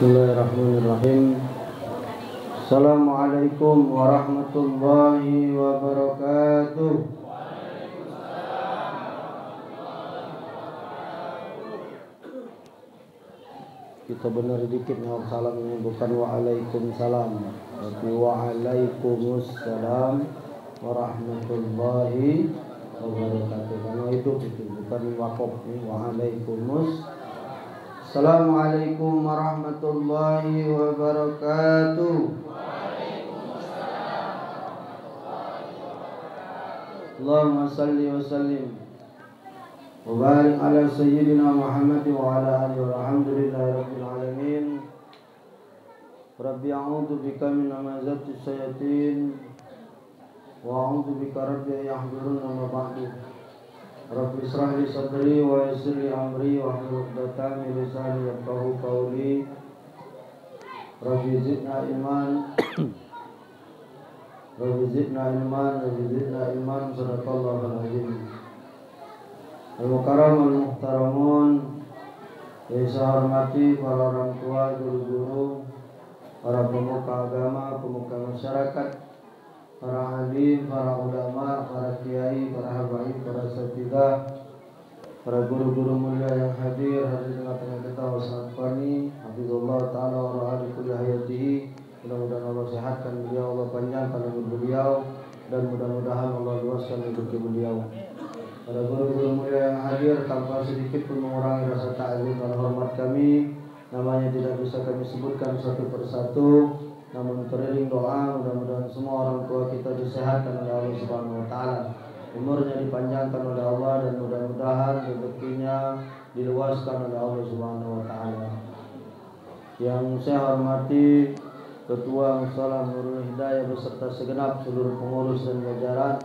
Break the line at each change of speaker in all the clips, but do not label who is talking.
Bismillahirrahmanirrahim. Assalamualaikum warahmatullahi wabarakatuh. Kita benar dikit jawab salam ini bukan waalaikumsalam, tapi waalaikumsalam warahmatullahi wabarakatuh. Karena hidup itu bukan wakaf ini waalaikumsalam. Assalamualaikum warahmatullahi wabarakatuh. Allahumma salli wa sallim wa barik ala sayyidina Muhammad wa ala alihi walhamdulillahi rabbil alamin. Rabbi a'udzu bika min hamazati syayatin wa a'udzu bika rabbi yahdurun wa ba'du. Rabbi israh li sadri wa yassir li amri wa hlul 'uqdatam min lisani yafqahu qawli. Rabbi zidna ilman Rabbi zidna ilman sadaqallahul azim. Al-mukarram al-muhtaramun, yang saya hormati para orang tua, guru-guru, para pemuka agama, pemuka masyarakat, para alim, para ulama, para kiai, para habaib, para satidah, para guru-guru mulia yang hadir di tengah-tengah kita. Wassalamualaikum warahmatullahi ta'ala wa barakatuh. Hayatihi, mudah-mudahan Allah sehatkan beliau, Allah panjangkan umur beliau, dan mudah-mudahan Allah luaskan rezeki beliau. Para guru-guru mulia yang hadir, tanpa sedikit pun mengurangi rasa ta'zim dan hormat kami, namanya tidak bisa kami sebutkan satu persatu. Namun teriring doa, mudah-mudahan semua orang tua kita disehatkan oleh Allah Subhanahu wa taala, umurnya dipanjangkan oleh Allah, dan mudah-mudahan rezekinya diluaskan oleh Allah Subhanahu wa taala. Yang saya hormati Ketua Mushola Nurul Hidayah beserta segenap seluruh pengurus dan jajaran,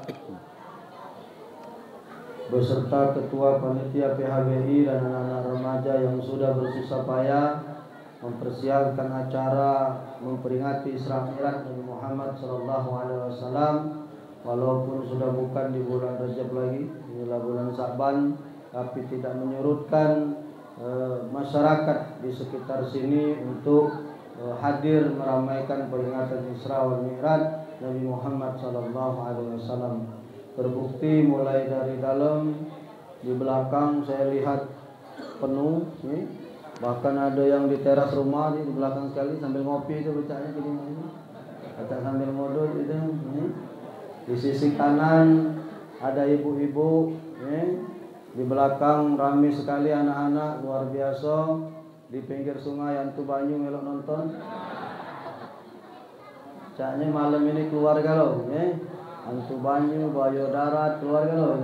beserta Ketua Panitia PHBI dan anak-anak remaja yang sudah bersusah payah mempersiapkan acara memperingati Isra Mi'raj Nabi Muhammad SAW. Walaupun sudah bukan di bulan Rajab lagi, inilah bulan Sa'ban, tapi tidak menyurutkan masyarakat di sekitar sini untuk hadir meramaikan peringatan Isra wal Mi'raj Nabi Muhammad SAW. Terbukti mulai dari dalam, di belakang saya lihat penuh nih. Bahkan ada yang di teras rumah di belakang sekali sambil ngopi itu bacanya gini, baca sambil modul itu. Di sisi kanan ada ibu-ibu, di belakang ramai sekali anak-anak luar biasa. Di pinggir sungai Antu Banyu melok nonton. Caknya malam ini keluarga loh, Antu Banyu, Bayo Darat, keluarga loh.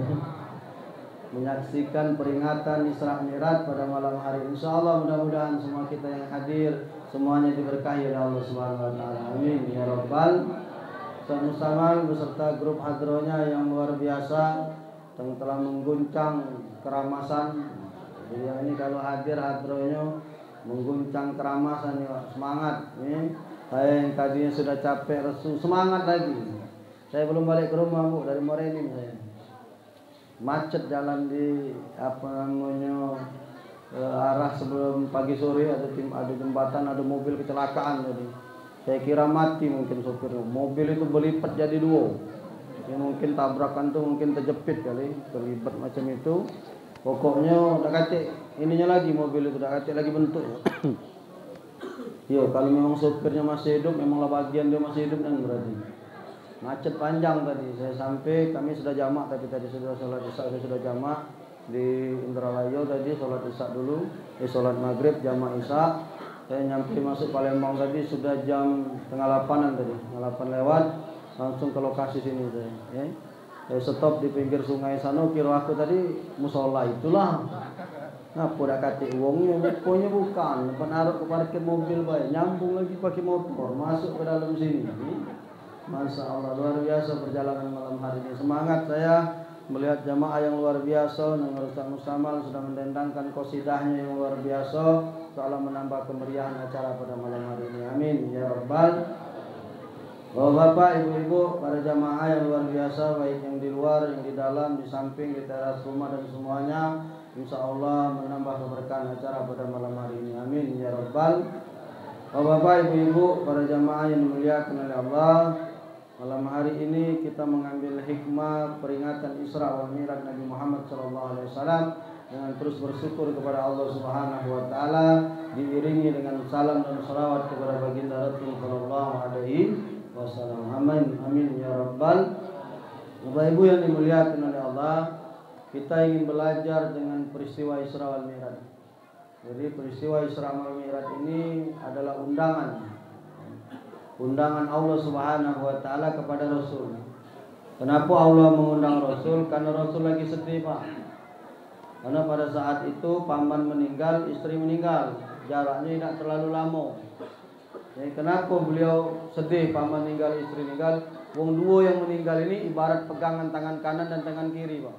Menyaksikan peringatan Isra Mi'raj pada malam hari. Insyaallah mudah-mudahan semua kita yang hadir semuanya diberkahi oleh Allah Subhanahu wa taala. Amin ya rabbal alamin. Beserta grup hadronya yang luar biasa yang telah mengguncang keramasan. Beliau ini kalau hadir hadronya mengguncang keramasan ya, semangat nih. Saya yang tadinya sudah capek resu, semangat lagi. Saya belum balik ke rumah Bu, dari Morenin saya. Macet jalan di arah sebelum pagi sore ada jembatan, ada mobil kecelakaan tadi. Saya kira mati mungkin sopirnya. Mobil itu berlipat jadi dua. Ya, mungkin tabrakan tuh mungkin terjepit kali, terlibat macam itu. Pokoknya udah kacik ininya lagi, mobil itu udah kacik lagi bentuknya. Yo, kalau memang sopirnya masih hidup, memanglah bagian dia masih hidup dan berarti. Macet panjang tadi, saya sampai kami sudah jamak, tapi tadi sudah sholat isya, saya sudah jamak di Indralayo tadi, sholat isya dulu, sholat maghrib jamak isya. Saya nyampe masuk Palembang tadi sudah jam setengah 8-an tadi, setengah 8 lewat, langsung ke lokasi sini saya. Saya stop di pinggir sungai sana, kira aku tadi musola itulah. Nah, udah kati uangnya, pokoknya bukan, penaruh ke parkir mobil baik, nyambung lagi pakai motor, masuk ke dalam sini. Masya Allah, luar biasa perjalanan malam hari ini. Semangat saya melihat jamaah yang luar biasa. Ustaz Mustamal sudah mendendangkan qasidahnya yang luar biasa. Allah menambah kemeriahan acara pada malam hari ini. Amin ya rabbal. Bapak, ibu-ibu, para jamaah yang luar biasa, baik yang di luar, yang di dalam, di samping, di teras rumah dan semuanya, insya Allah menambah keberkahan acara pada malam hari ini. Amin ya rabbal Bapak, ibu-ibu, para jamaah yang dimuliakan oleh Allah, malam hari ini kita mengambil hikmah peringatan Isra wal Mi'raj Nabi Muhammad SAW dengan terus bersyukur kepada Allah Subhanahu wa taala, diiringi dengan salam dan salawat kepada baginda Rasul sallallahu alaihi wasallam. Amin amin ya rabbal. Bapak Ibu yang dimuliakan oleh Allah, kita ingin belajar dengan peristiwa Isra wal Mi'raj. Jadi peristiwa Isra wal Mi'raj ini adalah undangan Allah Subhanahu wa taala kepada Rasul. Kenapa Allah mengundang Rasul? Karena Rasul lagi sedih, Pak. Karena pada saat itu paman meninggal, istri meninggal, jaraknya tidak terlalu lama. Jadi kenapa beliau sedih paman meninggal, istri meninggal? Wong duo yang meninggal ini ibarat pegangan tangan kanan dan tangan kiri, Pak.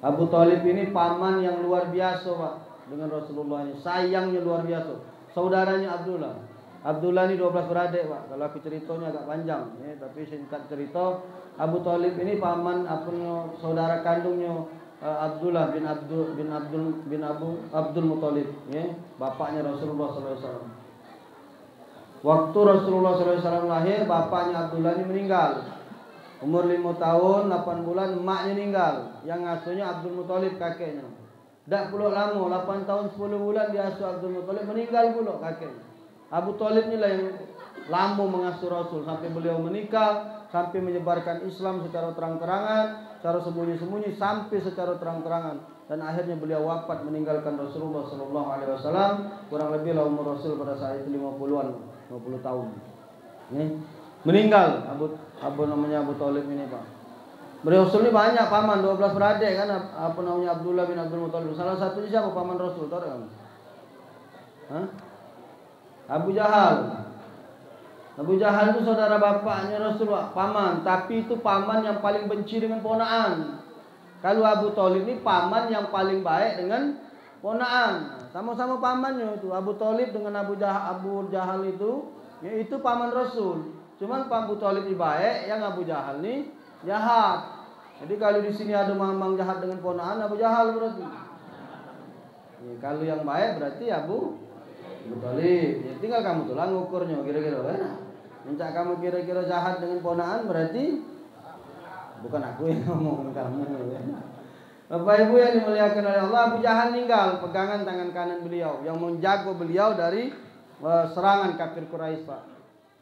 Abu Thalib ini paman yang luar biasa, Pak, dengan Rasulullah ini. Sayangnya luar biasa. Saudaranya Abdullah. Abdullah ini 12 beradik, Pak. Kalau aku ceritanya agak panjang, ya, tapi singkat cerita, Abu Thalib ini paman saudara kandungnya Abdullah bin Abdul Muthalib, ya, bapaknya Rasulullah SAW. Waktu Rasulullah SAW lahir, bapaknya Abdullah ini meninggal. Umur 5 tahun 8 bulan emaknya meninggal. Yang ngasuhnya Abdul Muthalib, kakeknya. Tak pula lama, 8 tahun 10 bulan diasuh Abdul Muthalib, meninggal pula kakeknya. Abu Thalib inilah yang lama mengasuh Rasul sampai beliau menikah, sampai menyebarkan Islam secara terang-terangan, secara sembunyi-sembunyi sampai secara terang-terangan, dan akhirnya beliau wafat meninggalkan Rasulullah SAW. Kurang lebih lah umur Rasul pada saat itu 50 tahun. Ini meninggal Abu Thalib ini, Pak. Rasul ini banyak paman, 12 beradik kan, Abdullah bin Abdul Muthalib. Salah satunya siapa paman Rasul? Tahu kan? Abu Jahal. Abu Jahal itu saudara bapaknya Rasul, paman, tapi itu paman yang paling benci dengan ponaan. Kalau Abu Thalib ini paman yang paling baik dengan ponaan. Sama-sama pamannya itu. Abu Thalib dengan Abu Jahal itu, ya, itu paman Rasul. Cuman Abu Thalib ini baik, yang Abu Jahal ini jahat. Jadi kalau di sini ada mamang jahat dengan ponaan, Abu Jahal berarti. Ya, kalau yang baik berarti Abu Thalib. Ya, tinggal kamu tuh lah ngukurnya kira-kira kan. Minta kamu kira-kira jahat dengan ponaan berarti bukan aku yang ngomong, kamu. Ya. Bapak Ibu yang dimuliakan oleh Allah, Abu Jahal meninggal, pegangan tangan kanan beliau yang menjaga beliau dari serangan kafir Quraisy, Pak.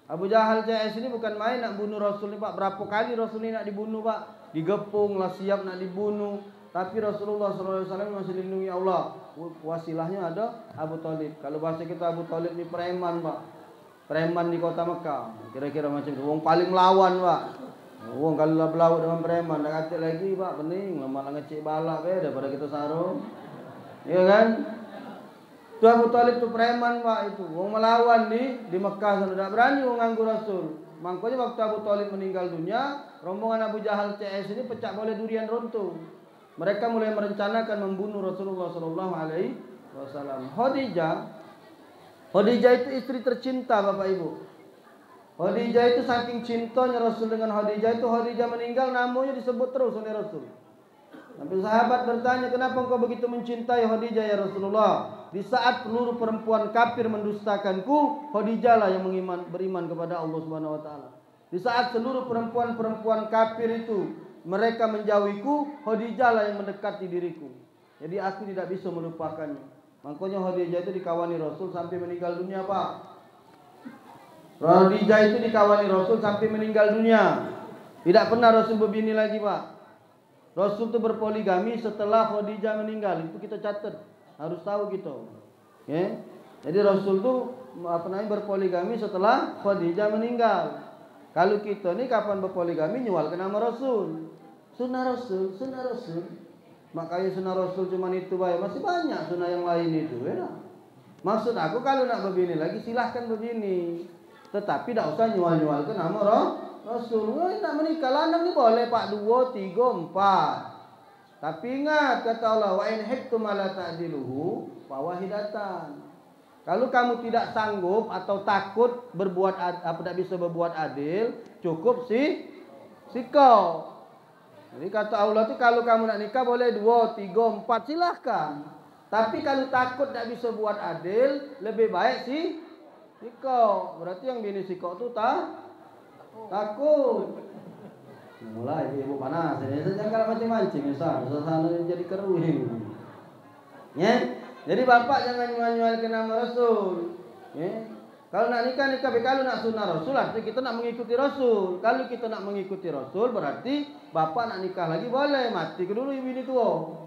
Abu Jahal CS ini bukan main nak bunuh Rasul ini, Pak. Berapa kali Rasul ini nak dibunuh, Pak? Digepung lah, siap nak dibunuh. Tapi Rasulullah SAW masih dilindungi Allah. Wasilahnya ada Abu Thalib. Kalau bahasa kita, Abu Thalib ini preman, Pak. Preman di kota Mekah. Kira-kira macam itu. Wong paling melawan, Pak. Wong kalau lah berlaut dengan preman, dah kata lagi, Pak, pening. Malah ngecek balak daripada kita sarung. Iya kan? Itu Abu Thalib itu preman, Pak, itu. Wong melawan di Mekah sana, tidak berani wong nganggur Rasul. Makanya waktu Abu Thalib meninggal dunia, rombongan Abu Jahal CS ini pecah boleh durian runtuh. Mereka mulai merencanakan membunuh Rasulullah SAW. Khadijah itu istri tercinta, Bapak Ibu. Khadijah itu saking cintanya Rasul dengan Khadijah itu, Khadijah meninggal namanya disebut terus oleh Rasul. Sampai sahabat bertanya, kenapa engkau begitu mencintai Khadijah ya Rasulullah? Di saat seluruh perempuan kafir mendustakanku, Khadijah lah yang beriman kepada Allah Subhanahu wa taala. Di saat seluruh perempuan kafir itu mereka menjauhiku, Khadijah lah yang mendekati diriku. Jadi aku tidak bisa melupakannya. Makanya Khadijah itu dikawani Rasul sampai meninggal dunia, Pak. Khadijah itu dikawani Rasul sampai meninggal dunia. Tidak pernah Rasul berbini lagi, Pak. Rasul itu berpoligami setelah Khadijah meninggal. Itu kita catat, harus tahu gitu. Ya. Jadi Rasul itu berpoligami setelah Khadijah meninggal. Kalau kita ni kapan berpoligami nyual ke nama Rasul. Sunnah Rasul. Makanya sunnah Rasul cuma itu baik. Masih banyak sunnah yang lain itu, ya. Maksud aku kalau nak berbini lagi silahkan berbini. Tetapi tak usah nyual-nyual ke nama Rasul. Nak menikah lanang ni boleh Pak 2, 3, 4. Tapi ingat kata Allah, wa in hiktum ala ta'diluhu fa wahidatan. Kalau kamu tidak sanggup atau takut tidak bisa berbuat adil, cukup sikau. Jadi kata Allah itu kalau kamu nak nikah boleh 2, 3, 4 silahkan. Tapi kalau takut tidak bisa buat adil, lebih baik Sikok. Berarti yang bini sikok tuh takut. Mulai ibu panas. Ini jangan mancing-mancing. Susah jadi keruing. Ya. Jadi bapak jangan nyual-nyualkan nama Rasul. Ya. Kalau nak nikah, kalau nak sunnah Rasul, artinya kita nak mengikuti Rasul. Kalau kita nak mengikuti Rasul, berarti bapak nak nikah lagi boleh. Mati dulu ibu ini tua.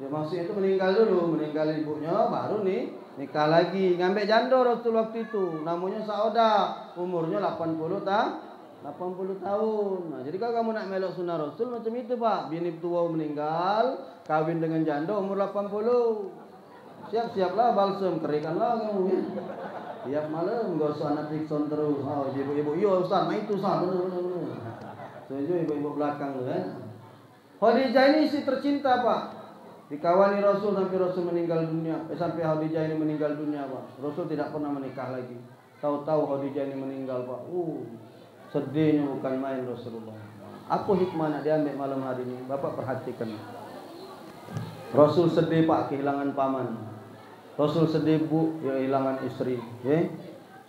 Ya maksudnya itu meninggal dulu. Meninggal ibunya, baru nih nikah lagi. Ngambil janda Rasul waktu itu. Namanya Sauda. Umurnya 80 tahun. Nah, jadi kalau kamu nak melok sunnah Rasul macam itu pak. Bini tua meninggal, kawin dengan janda umur 80. Siap-siaplah balsem, kerikanlah kamu ya. Tiap malam gak usah anak Dixon terus. Oh, ibu-ibu, iya Ustaz, main itu Ustaz. Setuju ibu-ibu belakang tu kan. Khadijah ini istri tercinta Pak. Dikawani Rasul sampai Rasul meninggal dunia. Sampai Khadijah ini meninggal dunia Pak. Rasul tidak pernah menikah lagi. Tahu-tahu Khadijah ini meninggal Pak. Sedihnya bukan main Rasulullah. Apa hikmah nak diambil malam hari ini? Bapak perhatikan. Rasul sedih Pak kehilangan paman. Rasul sedih bu, ya kehilangan istri.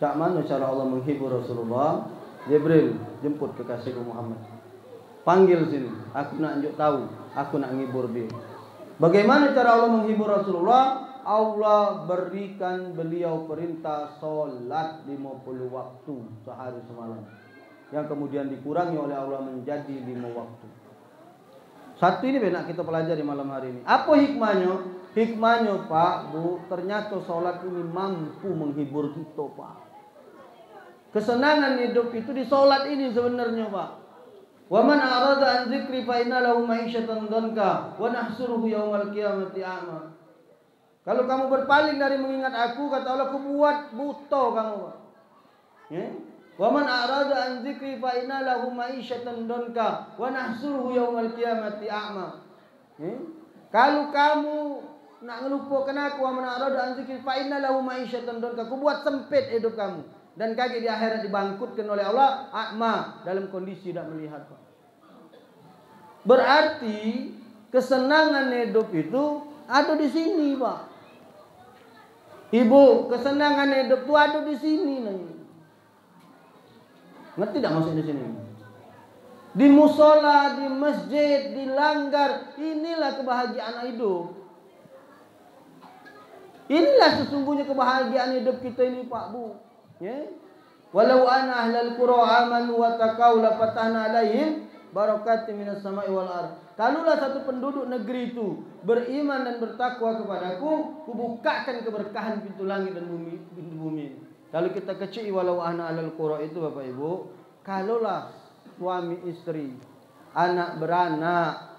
Cak mana cara Allah menghibur Rasulullah? Jibril jemput kekasihku Muhammad. Panggil sini, aku nak tunjuk tahu, aku nak menghibur dia. Bagaimana cara Allah menghibur Rasulullah? Allah berikan beliau perintah solat 50 waktu sehari semalam. Yang kemudian dikurangi oleh Allah menjadi 5 waktu. Satu ini benar kita pelajari malam hari ini. Apa hikmahnya? Hikmahnya Pak, Bu, ternyata sholat ini mampu menghibur kita Pak. Kesenangan hidup itu di sholat ini sebenarnya Pak. Wa man arada an dzikri fa inna lahu ma'isyatan dhanka wa nahsuruhu yaumal qiyamati a'ma. Kalau kamu berpaling dari mengingat aku, kata Allah, aku buat buta kamu Pak. Wa man arada an dzikri fa inna lahu ma'isyatan dhanka wa nahsuruhu yaumal qiyamati a'ma. Kalau kamu nak ngelupakan aku, wa man arada an dzikri fa inna lahu ma'isyatan dhanka, aku buat sempit hidup kamu dan kaki di akhirat dibangkitkan oleh Allah a'ma, dalam kondisi tidak melihat Pak. Berarti kesenangan hidup itu ada di sini Pak. Ibu, kesenangan hidup itu ada di sini nih. Ngerti tak maksudnya di sini? Di musola, di masjid, di langgar, inilah kebahagiaan hidup. Inilah sesungguhnya kebahagiaan hidup kita ini Pak Bu. Walau anna ahlal qura amanu wa taqaw la fatahna alaihim barakatin minas sama'i wal ardh. Kalaulah satu penduduk negeri itu beriman dan bertakwa kepadaku, kubukakan keberkahan pintu langit dan bumi. Kalau kita kecil walau anna ahlal qura itu Bapak Ibu, kalaulah suami istri, anak beranak,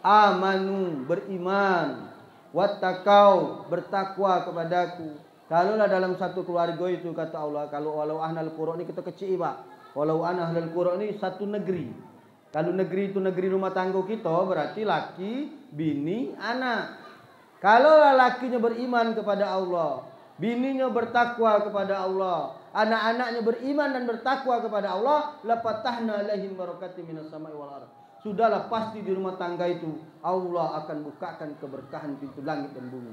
amanu beriman, wattaqau bertakwa kepadaku. Kalaulah dalam satu keluarga itu kata Allah, kalau walau ahlul qura ini kita kecil Pak. Walau ahlul qura ini satu negeri. Kalau negeri itu negeri rumah tangga kita, berarti laki, bini, anak. Kalau lakinya beriman kepada Allah, bininya bertakwa kepada Allah, anak-anaknya beriman dan bertakwa kepada Allah, la fatahna alaihim barakatin minas sama'i wal ardh. Sudahlah pasti di rumah tangga itu Allah akan bukakan keberkahan pintu langit dan bumi.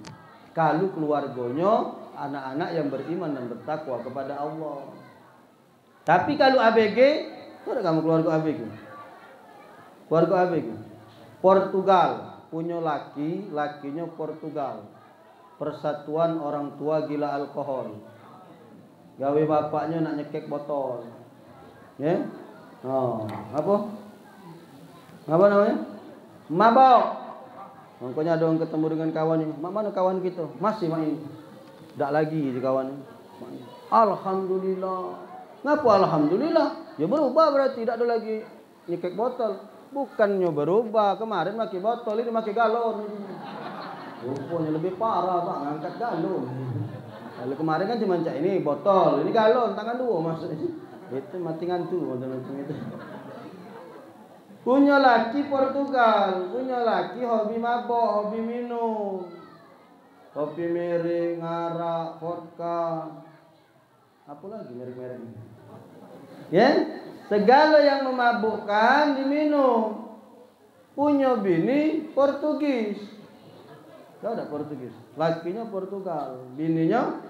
Kalau keluarganya anak-anak yang beriman dan bertakwa kepada Allah. Tapi kalau ABG, ada kamu keluarga ABG? Keluarga ABG. Portugal punya lakinya Portugal. Persatuan orang tua gila alkohol. Gawe bapaknya nak nyekek botol. Apa namanya? Mabok. Makanya ada orang ketemu dengan kawannya. Mana kawan kita? Masih main. Tak lagi di kawan. Alhamdulillah. Ngapa alhamdulillah? Ya berubah berarti tidak ada lagi nyekek botol. Bukannya berubah. Kemarin pakai botol, ini pakai galon. Rupanya lebih parah Pak, ngangkat galon. Kalau kemarin kan cuma cak ini botol, ini galon, tangan dua maksudnya. Itu mati ngantuk macam itu. Punya laki Portugal, punya laki hobi mabok, hobi minum, kopi miring, arak, vodka, apa lagi merek-merek ini? Segala yang memabukkan diminum. Punya bini Portugis, kau ada Portugis, lakinya Portugal, bininya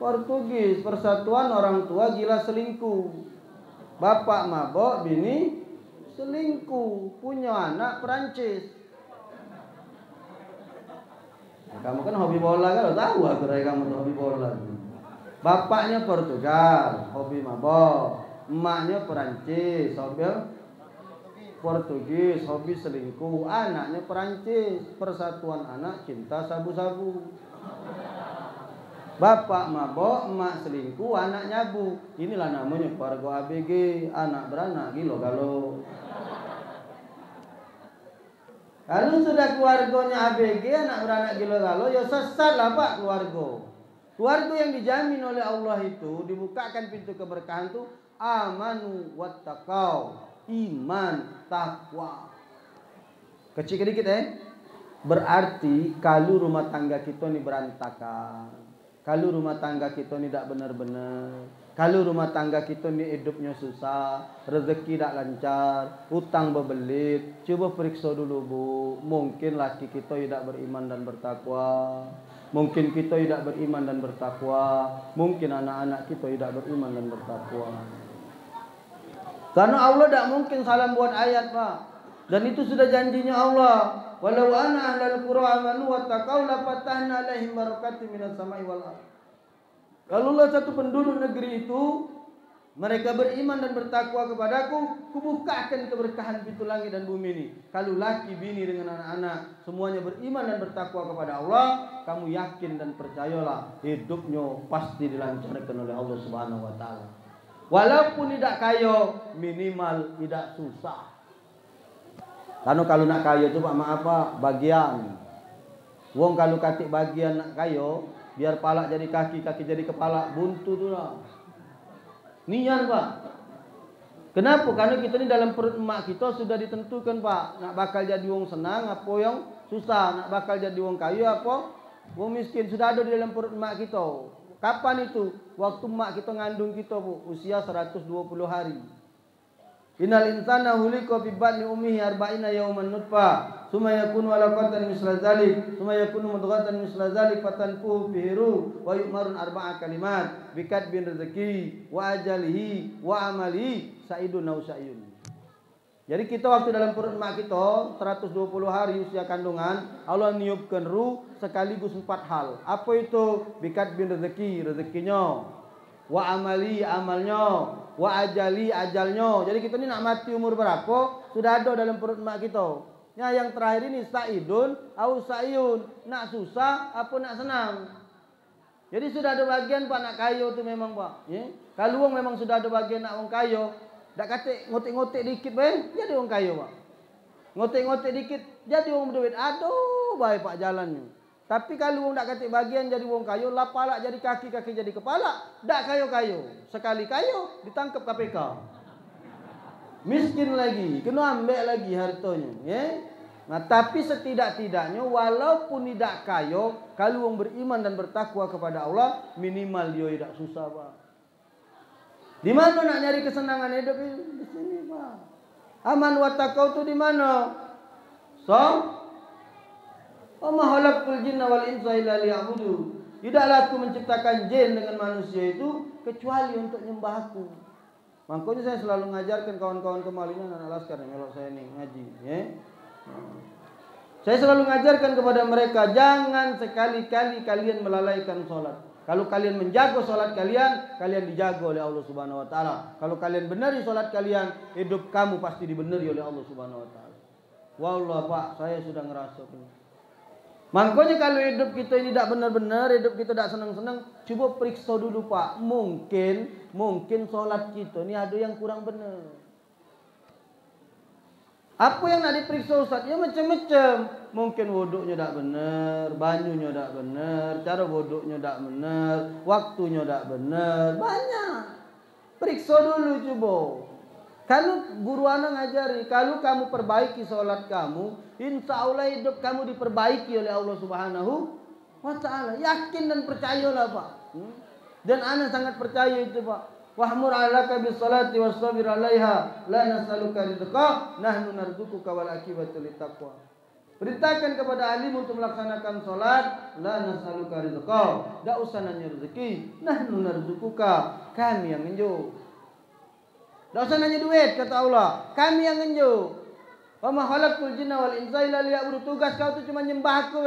Portugis, persatuan orang tua gila selingkuh. Bapak mabok, bini selingkuh, punya anak Perancis. Kamu kan hobi bola kan, tahu aku dari kamu tuh hobi bola. Bapaknya Portugal, hobi mabok. Emaknya Perancis, hobi Portugis, hobi selingkuh. Anaknya Perancis, persatuan anak cinta sabu-sabu. Bapak mabok, emak selingkuh, anak nyabu. Inilah namanya keluarga ABG, anak beranak gilo galo. Kalau sudah keluarganya ABG, anak beranak gilo galo, ya sesat lah Pak keluarga. Keluarga yang dijamin oleh Allah itu dibukakan pintu keberkahan itu amanu wattaqau, iman, takwa. Kecil sedikit Berarti kalau rumah tangga kita ini berantakan, kalau rumah tangga kita ini tidak benar-benar, kalau rumah tangga kita ini hidupnya susah, rezeki tidak lancar, utang bebelit, coba periksa dulu Bu. Mungkin laki kita tidak beriman dan bertakwa, mungkin kita tidak beriman dan bertakwa, mungkin anak-anak kita tidak beriman dan bertakwa. Karena Allah tidak mungkin salah buat ayat Pak. Dan itu sudah janjinya Allah. Walau anna ahlal qura amanu wattaqau la fatahna alaihim barakatin minas sama'i wal ardh. Kalaulah satu penduduk negeri itu mereka beriman dan bertakwa kepadaku, kubukakan keberkahan pintu langit dan bumi ini. Kalau laki bini dengan anak-anak semuanya beriman dan bertakwa kepada Allah, kamu yakin dan percayalah hidupnya pasti dilancarkan oleh Allah Subhanahu wa taala. Walaupun tidak kaya, minimal tidak susah. Karena kalau nak kaya itu Pak maaf Pak, bagian. Wong kalau katik bagian nak kaya, biar palak jadi kaki, kaki jadi kepala, buntu tu lah. Nian Pak. Kenapa? Karena kita ni dalam perut emak kita sudah ditentukan Pak. Nak bakal jadi wong senang, apa yang susah. Nak bakal jadi wong kaya, apa wong miskin. Sudah ada di dalam perut emak kita. Kapan itu? Waktu emak kita ngandung kita Bu, usia 120 hari. Innal insana hulika fi batni ummihi arba'ina yawman nutfah, tsumma yakunu 'alaqatan misla dzalik, tsumma yakunu mudghatan misla dzalik, fatanfuhu fihi ruh wa yu'marun arba'a kalimat bikatbin rezeki wa ajalihi wa amalihi sa'idun aw sa'yun. Jadi kita waktu dalam perut emak kita 120 hari usia kandungan, Allah niupkan ruh sekaligus 4 hal. Apa itu? Bikatbin rezeki, rezekinya, wa amali, amalnya, wa ajali, ajalnya. Jadi kita ini nak mati umur berapa sudah ada dalam perut emak kita. Ya, yang terakhir ini sa'idun au sa'yun, nak susah apa nak senang. Jadi sudah ada bagian Pak nak kaya tu memang Pak. Kalau wong memang sudah ada bagian nak wong kaya, dak kate ngotek-ngotek dikit bae jadi wong kaya Pak. Ngotek-ngotek dikit jadi wong berduit. Aduh, baik Pak jalannya. Tapi kalau wong dak katik bagian jadi wong kayo, lah palak jadi kaki, kaki jadi kepala, dak kayo-kayo. Sekali kayo ditangkap KPK. Miskin lagi, kena ambil lagi hartanya, Nah, tapi setidak-tidaknya walaupun tidak kayo, kalau wong beriman dan bertakwa kepada Allah, minimal dia tidak susah, Pak. Di mana nak nyari kesenangan hidup ini? Di sini, Pak. Aman wa taqwa itu di mana? Wa ma khalaqtul jinna wal insa illa liya'budu. Tidaklah aku menciptakan jin dengan manusia itu kecuali untuk nyembah aku. Makanya saya selalu mengajarkan kawan-kawan kemalinan anak laskar yang melok saya ini ngaji, Saya selalu mengajarkan kepada mereka, jangan sekali-kali kalian melalaikan sholat. Kalau kalian menjaga sholat kalian, kalian dijaga oleh Allah Subhanahu wa taala. Kalau kalian benari sholat kalian, hidup kamu pasti dibenari oleh Allah Subhanahu wa taala. Wallah Pak, saya sudah ngerasakan. Makanya kalau hidup kita ini tidak benar-benar, hidup kita tidak senang-senang, coba periksa dulu Pak. Mungkin sholat kita ini ada yang kurang benar. Apa yang nak diperiksa Ustaz? Ya macam-macam. Mungkin wuduknya tidak benar, banyunya tidak benar, cara wuduknya tidak benar, waktunya tidak benar, banyak. Periksa dulu coba. Kalau guru anak ngajari, kalau kamu perbaiki sholat kamu, insya Allah hidup kamu diperbaiki oleh Allah Subhanahu wa taala. Yakin dan percayalah Pak. Dan anak sangat percaya itu Pak. Wahmur 'alaka bis salati wastabir 'alaiha la nas'aluka rizqa nahnu narzuquka wal aqibatu littaqwa. Perintahkan kepada ahlimu untuk melaksanakan sholat. La nas'aluka rizqa. Tak usah nanya rezeki. Nahnu narzukuka. Kami yang ngenjuk. Tak usah nanya duit, kata Allah. Kami yang ngenjuk. Wa ma khalaqtul jinna wal insa illa liya'budun. Tugas kau tu cuma nyembah aku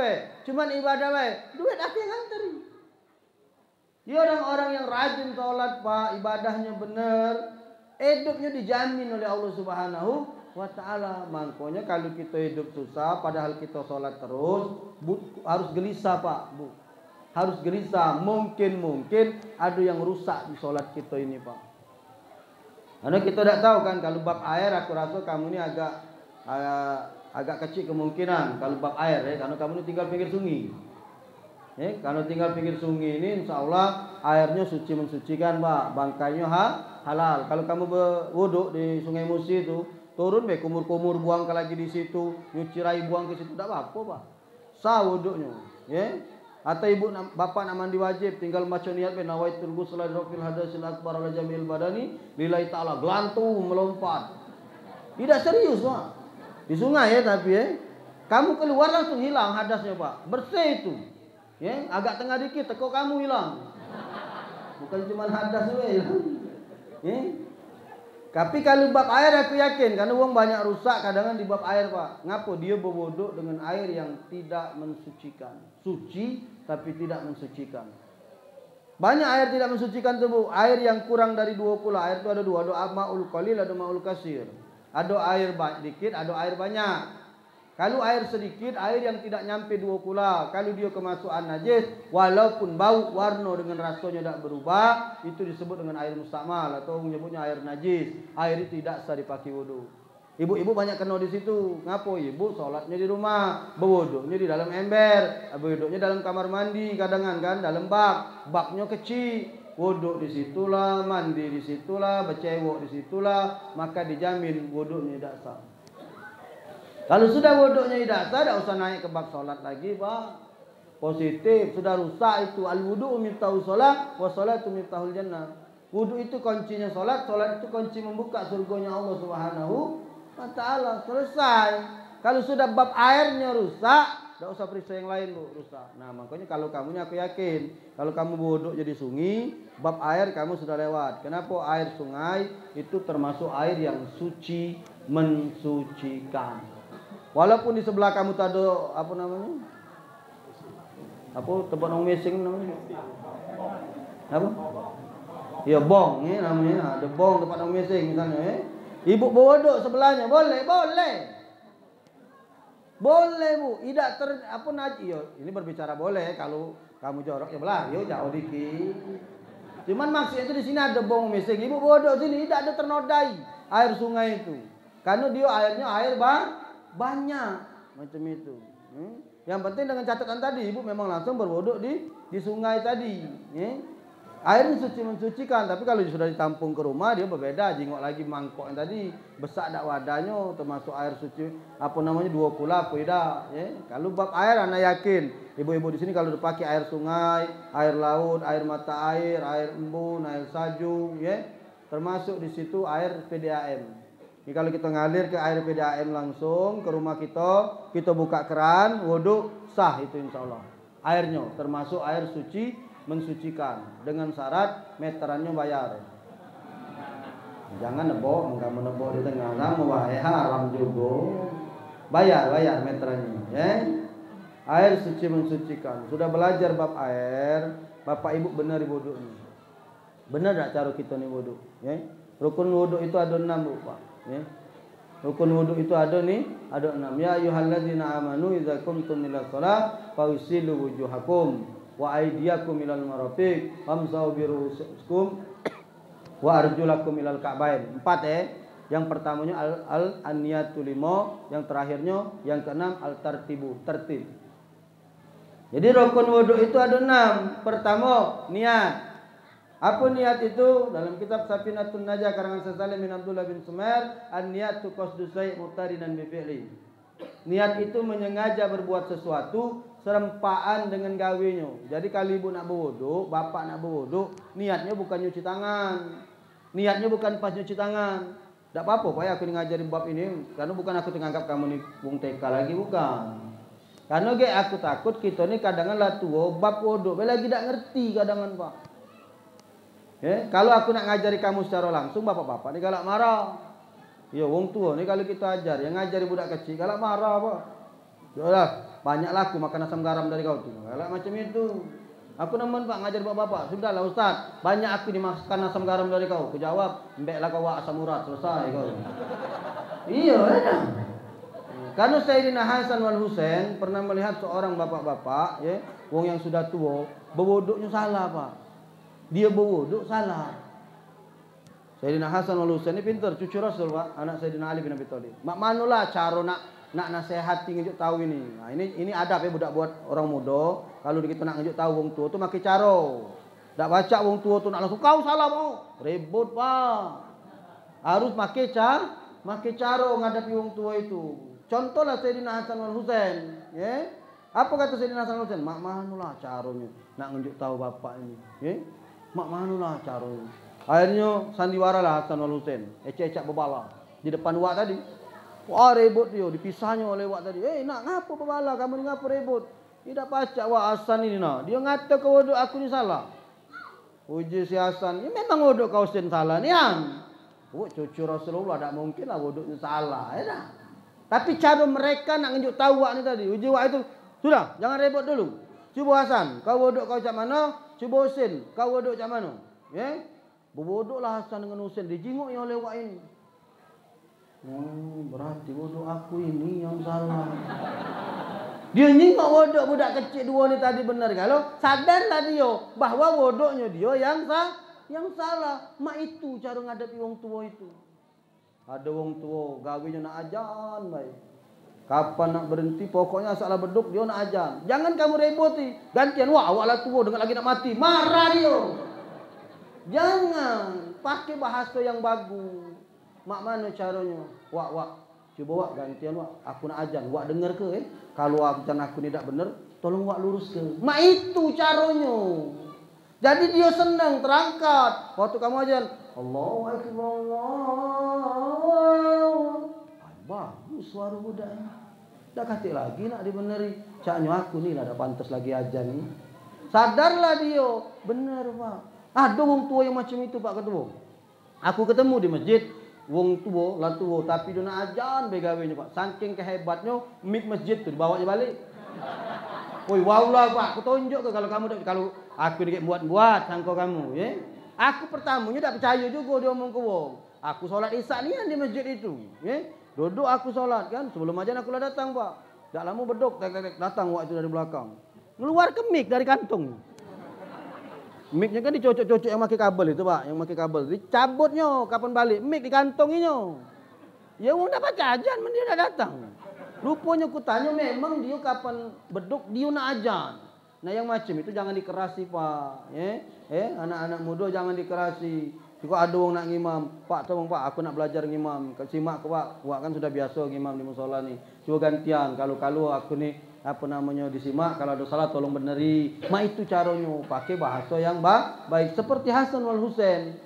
cuma ibadah Duit aku yang antari. Dia orang-orang yang rajin sholat, Pak, ibadahnya benar, hidupnya dijamin oleh Allah Subhanahu wa ta'ala. Makanya kalau kita hidup susah padahal kita sholat terus, harus gelisah, Pak, Bu. Harus gelisah. Mungkin ada yang rusak di sholat kita ini, Pak. Karena kita tidak tahu kan, kalau bab air aku rasa kamu ini agak kecil kemungkinan kalau bab air karena kamu ini tinggal pinggir sungai. Kalau tinggal pinggir sungai ini insya Allah airnya suci mensucikan, Pak. Bangkainya halal. Kalau kamu berwuduk di Sungai Musi itu, turun kumur-kumur buang lagi di situ, nyuci rai buang ke situ, tidak apa-apa, Pak. Sah wuduknya. Atau ibu bapak nak mandi wajib, tinggal baca niat nawaitul ghusla rafil hadasil akbar ala jamil badani lillahi ta'ala, gelantung melompat. Tidak serius, Pak. Di sungai tapi kamu keluar langsung hilang hadasnya, Pak. Bersih itu. Agak tengah dikit teko kamu hilang. Bukan cuma hadas hilang. Tapi kalau bab air aku yakin karena uang banyak rusak kadang di bab air, Pak. Ngapo dia berwuduk dengan air yang tidak mensucikan. Suci tapi tidak mensucikan. Banyak air tidak mensucikan tubuh. Air yang kurang dari 2 kula. Air itu ada 2, ada ma'ul qalil, ada ma'ul kasir. Ada air dikit, ada air banyak. Kalau air sedikit, air yang tidak nyampe 2 kula, kalau dia kemasukan najis, walaupun bau, warna dengan rasanya tidak berubah, itu disebut dengan air mustakmal atau menyebutnya air najis. Air itu tidak sah dipakai wudu. Ibu-ibu banyak kena di situ. Ngapo? Ibu sholatnya di rumah, berwuduknya di dalam ember, berwuduknya dalam kamar mandi, kadang kan dalam bak, baknya kecil. Wuduk di situlah, mandi di situlah, bercewok di situlah, maka dijamin wuduknya tidak sah. Kalau sudah wuduknya tidak sah, tidak usah naik ke bab solat lagi, Pak. Positif, sudah rusak itu. Al-wudu miftahul solat, wa salatu miftahul jannah. Wudu itu kuncinya solat, solat itu kunci membuka surganya Allah Subhanahu wa ta'ala. Selesai. Kalau sudah bab airnya rusak, tidak usah periksa yang lain, Bu, rusak. Nah, makanya kalau kamunya aku yakin, kalau kamu wuduk jadi sungai, bab air kamu sudah lewat. Kenapa? Air sungai itu termasuk air yang suci, mensucikan. Walaupun di sebelah kamu tak ada apa namanya? Apa tempat orang mesing namanya? Apa? Ya bong ni namanya. Ada bong tempat orang mesing misalnya. Ibu berwuduk sebelahnya, boleh. Boleh, Bu. Tidak apa najis. Ini berbicara boleh. Kalau kamu jorok ya belah, jauh dikit. Cuman maksudnya itu di sini ada bong mesing. Ibu berwuduk sini tidak ada ternodai air sungai itu. Karena dia airnya air banyak macam itu. Yang penting dengan catatan tadi, ibu memang langsung berwuduk di sungai tadi. Airnya suci mensucikan, tapi kalau sudah ditampung ke rumah dia berbeda. Jingok lagi mangkok yang tadi besar dak wadahnya, termasuk air suci apa namanya 2 kula beda. Kalau bab air anda yakin, ibu-ibu di sini kalau dipakai air sungai, air laut, air mata air embun, air salju, termasuk di situ air PDAM. Jadi kalau kita ngalir ke air PDAM langsung ke rumah kita buka keran, wudhu, sah itu insya Allah. Airnya termasuk air suci, mensucikan. Dengan syarat meterannya bayar. Jangan nebok, kamu nebok di tengah kamu, haram juga. Bayar meterannya. Air suci mensucikan. Sudah belajar bab air, Bapak Ibu benar wudhu ini. Benar tak cara kita nih wudhu? Rukun wudhu itu ada 6, Bu, Pak. Rukun wudu itu ada 6. Ya ayyuhalladzina amanu idza qumtum ila shalah fawsilu wujuhakum wa aydiyakum ilal marafiq wamsahu bi ru'usikum wa arjulakum ilal ka'bain. 4 Yang pertamanya al-niyatu 5, yang terakhirnya yang ke-6 al-tartibu, tertib. Jadi rukun wudu itu ada 6. Pertama, niat. Apa niat itu? Dalam kitab Safinatun Najah karangan Salim bin Abdullah bin Sumair, an-niyatu qasdu syai' muqtarinan bi fi'li. Niat itu menyengaja berbuat sesuatu serempaan dengan gawenya. Jadi kalau ibu nak berwudu, bapak nak berwudu, niatnya bukan nyuci tangan. Niatnya bukan pas nyuci tangan. Tidak apa-apa, Pak, ya aku ngajarin bab ini. Karena bukan aku menganggap kamu nih wong TK lagi, bukan. Karena aku takut kita nih kadang lah tua, bab wuduk, lagi tidak ngerti kadang Pak. Kalau aku nak ngajari kamu secara langsung, bapak-bapak nih galak marah. Ya wong tua nih kalau kita ajar, yang ngajari budak kecil galak marah Pak. Yalah, banyak laku makan asam garam dari kau tuh. Galak macam itu. Aku nemen Pak ngajar bapak-bapak. Sudahlah Ustaz, banyak aku dimakan asam garam dari kau. Aku jawab, mbeklah kau asam urat, selesai kau. Iya, enak. Karena Sayyidina Hasan wal Husain pernah melihat seorang bapak-bapak, ya, wong yang sudah tua, berwuduknya salah Pak. Dia berwuduk salah. Sayyidina Hasan wal Husain ini pintar, cucu Rasul Pak, anak Sayyidina Ali bin Abi Thalib. Mak manulah cara nak nasihati ngejuk tahu ini. Nah, ini adab ya budak buat orang muda. Kalau kita nak ngejuk tahu wong tua tu makai caro. Tak baca wong tua tu nak langsung kau salah mau. Ribut Pak. Harus makai caro ngadapi wong tua itu. Contohlah Sayyidina Hasan wal Husain, ya. Apa kata Sayyidina Hasan wal Husain? Mak manulah caronya nak ngejuk tahu bapak ini, ya. Mak manulah caronya. Akhirnya sandiwara lah Hasan wal Husain. Ecek-ecek bebala di depan wak tadi. Wah ribut dia, dipisahnya oleh wak tadi. Nak ngapa bebala? Kamu ni ngapa ribut? Tidak pacak wak Hasan ini nak. Dia ngata kau wuduk aku ni salah. Uji si Hasan, ya memang wuduk kau sen salah ni yang. Cucu Rasulullah tak mungkin lah wuduknya salah, ya dah. Tapi cara mereka nak ngejuk tahu wak ni tadi. Uji wak itu, sudah, jangan ribut dulu. Cuba Hasan, kau wuduk kau macam mana? Cuba Husain, kau wuduk macam mana? Ya? Berwuduklah Hasan dengan Husain, dijinguknya oleh wak ini. Berarti wuduk aku ini yang salah. Dia nyingok wuduk budak kecil dua ni tadi benar. Kalau sadarlah dia bahawa wuduknya dia yang salah. Mak itu cara ngadapi wong tua itu. Ada wong tua gawinya nak ajan baik. Kapan nak berhenti pokoknya salah beduk dia nak ajan. Jangan kamu rebuti. Gantian wah awaklah tua dengar lagi nak mati. Marah dia. Jangan pakai bahasa yang bagus. Mak mana caranya? Wak, coba wak gantian wak. Aku nak ajan. Wak dengar ke? Kalau ajan aku ni tak benar, tolong wak lurus ke. Mak itu caranya. Jadi dia senang terangkat. Waktu kamu ajan, Allahu Akbar, Allah. Bagus suara budak ni. Tak kata lagi nak dibenari. Caknya aku ni lah tak pantas lagi ajan ni. Sadarlah dia. Benar Pak. Ada wong tua yang macam itu Pak Ketua. Aku ketemu di masjid. Wong tua, lah tua, tapi dia nak ajan begawenya Pak. Saking kehebatnya, mik masjid tu dibawanya balik. Woi, waulah Pak, aku tunjuk ke kalau kamu kalau aku ni buat sangka kamu, ya. Aku pertamanya tak percaya juga dia omong ke wong. Aku solat Isya ni di masjid itu, ya. Duduk aku solat kan, sebelum ajan aku lah datang Pak. Tak lama bedok datang waktu dari belakang. Keluar ke mik dari kantung. Miknya kan dicocok-cocok yang pakai kabel itu Pak, yang pakai kabel. Dicabutnya kapan balik, mik dikantonginya. Ya wong dapat ajan, dia dah datang. Rupanya ku tanya memang dia kapan beduk dia nak ajan. Nah yang macam itu jangan dikerasi Pak, anak-anak muda jangan dikerasi. Jika ada orang nak ngimam, Pak tolong Pak, aku nak belajar ngimam. Simak ke Pak, Wak kan sudah biasa ngimam di musola ni. Cuba gantian, kalau aku ni disimak, kalau ada salah tolong beneri. Itu caranya, pakai bahasa yang baik. Seperti Hasan wal Husain.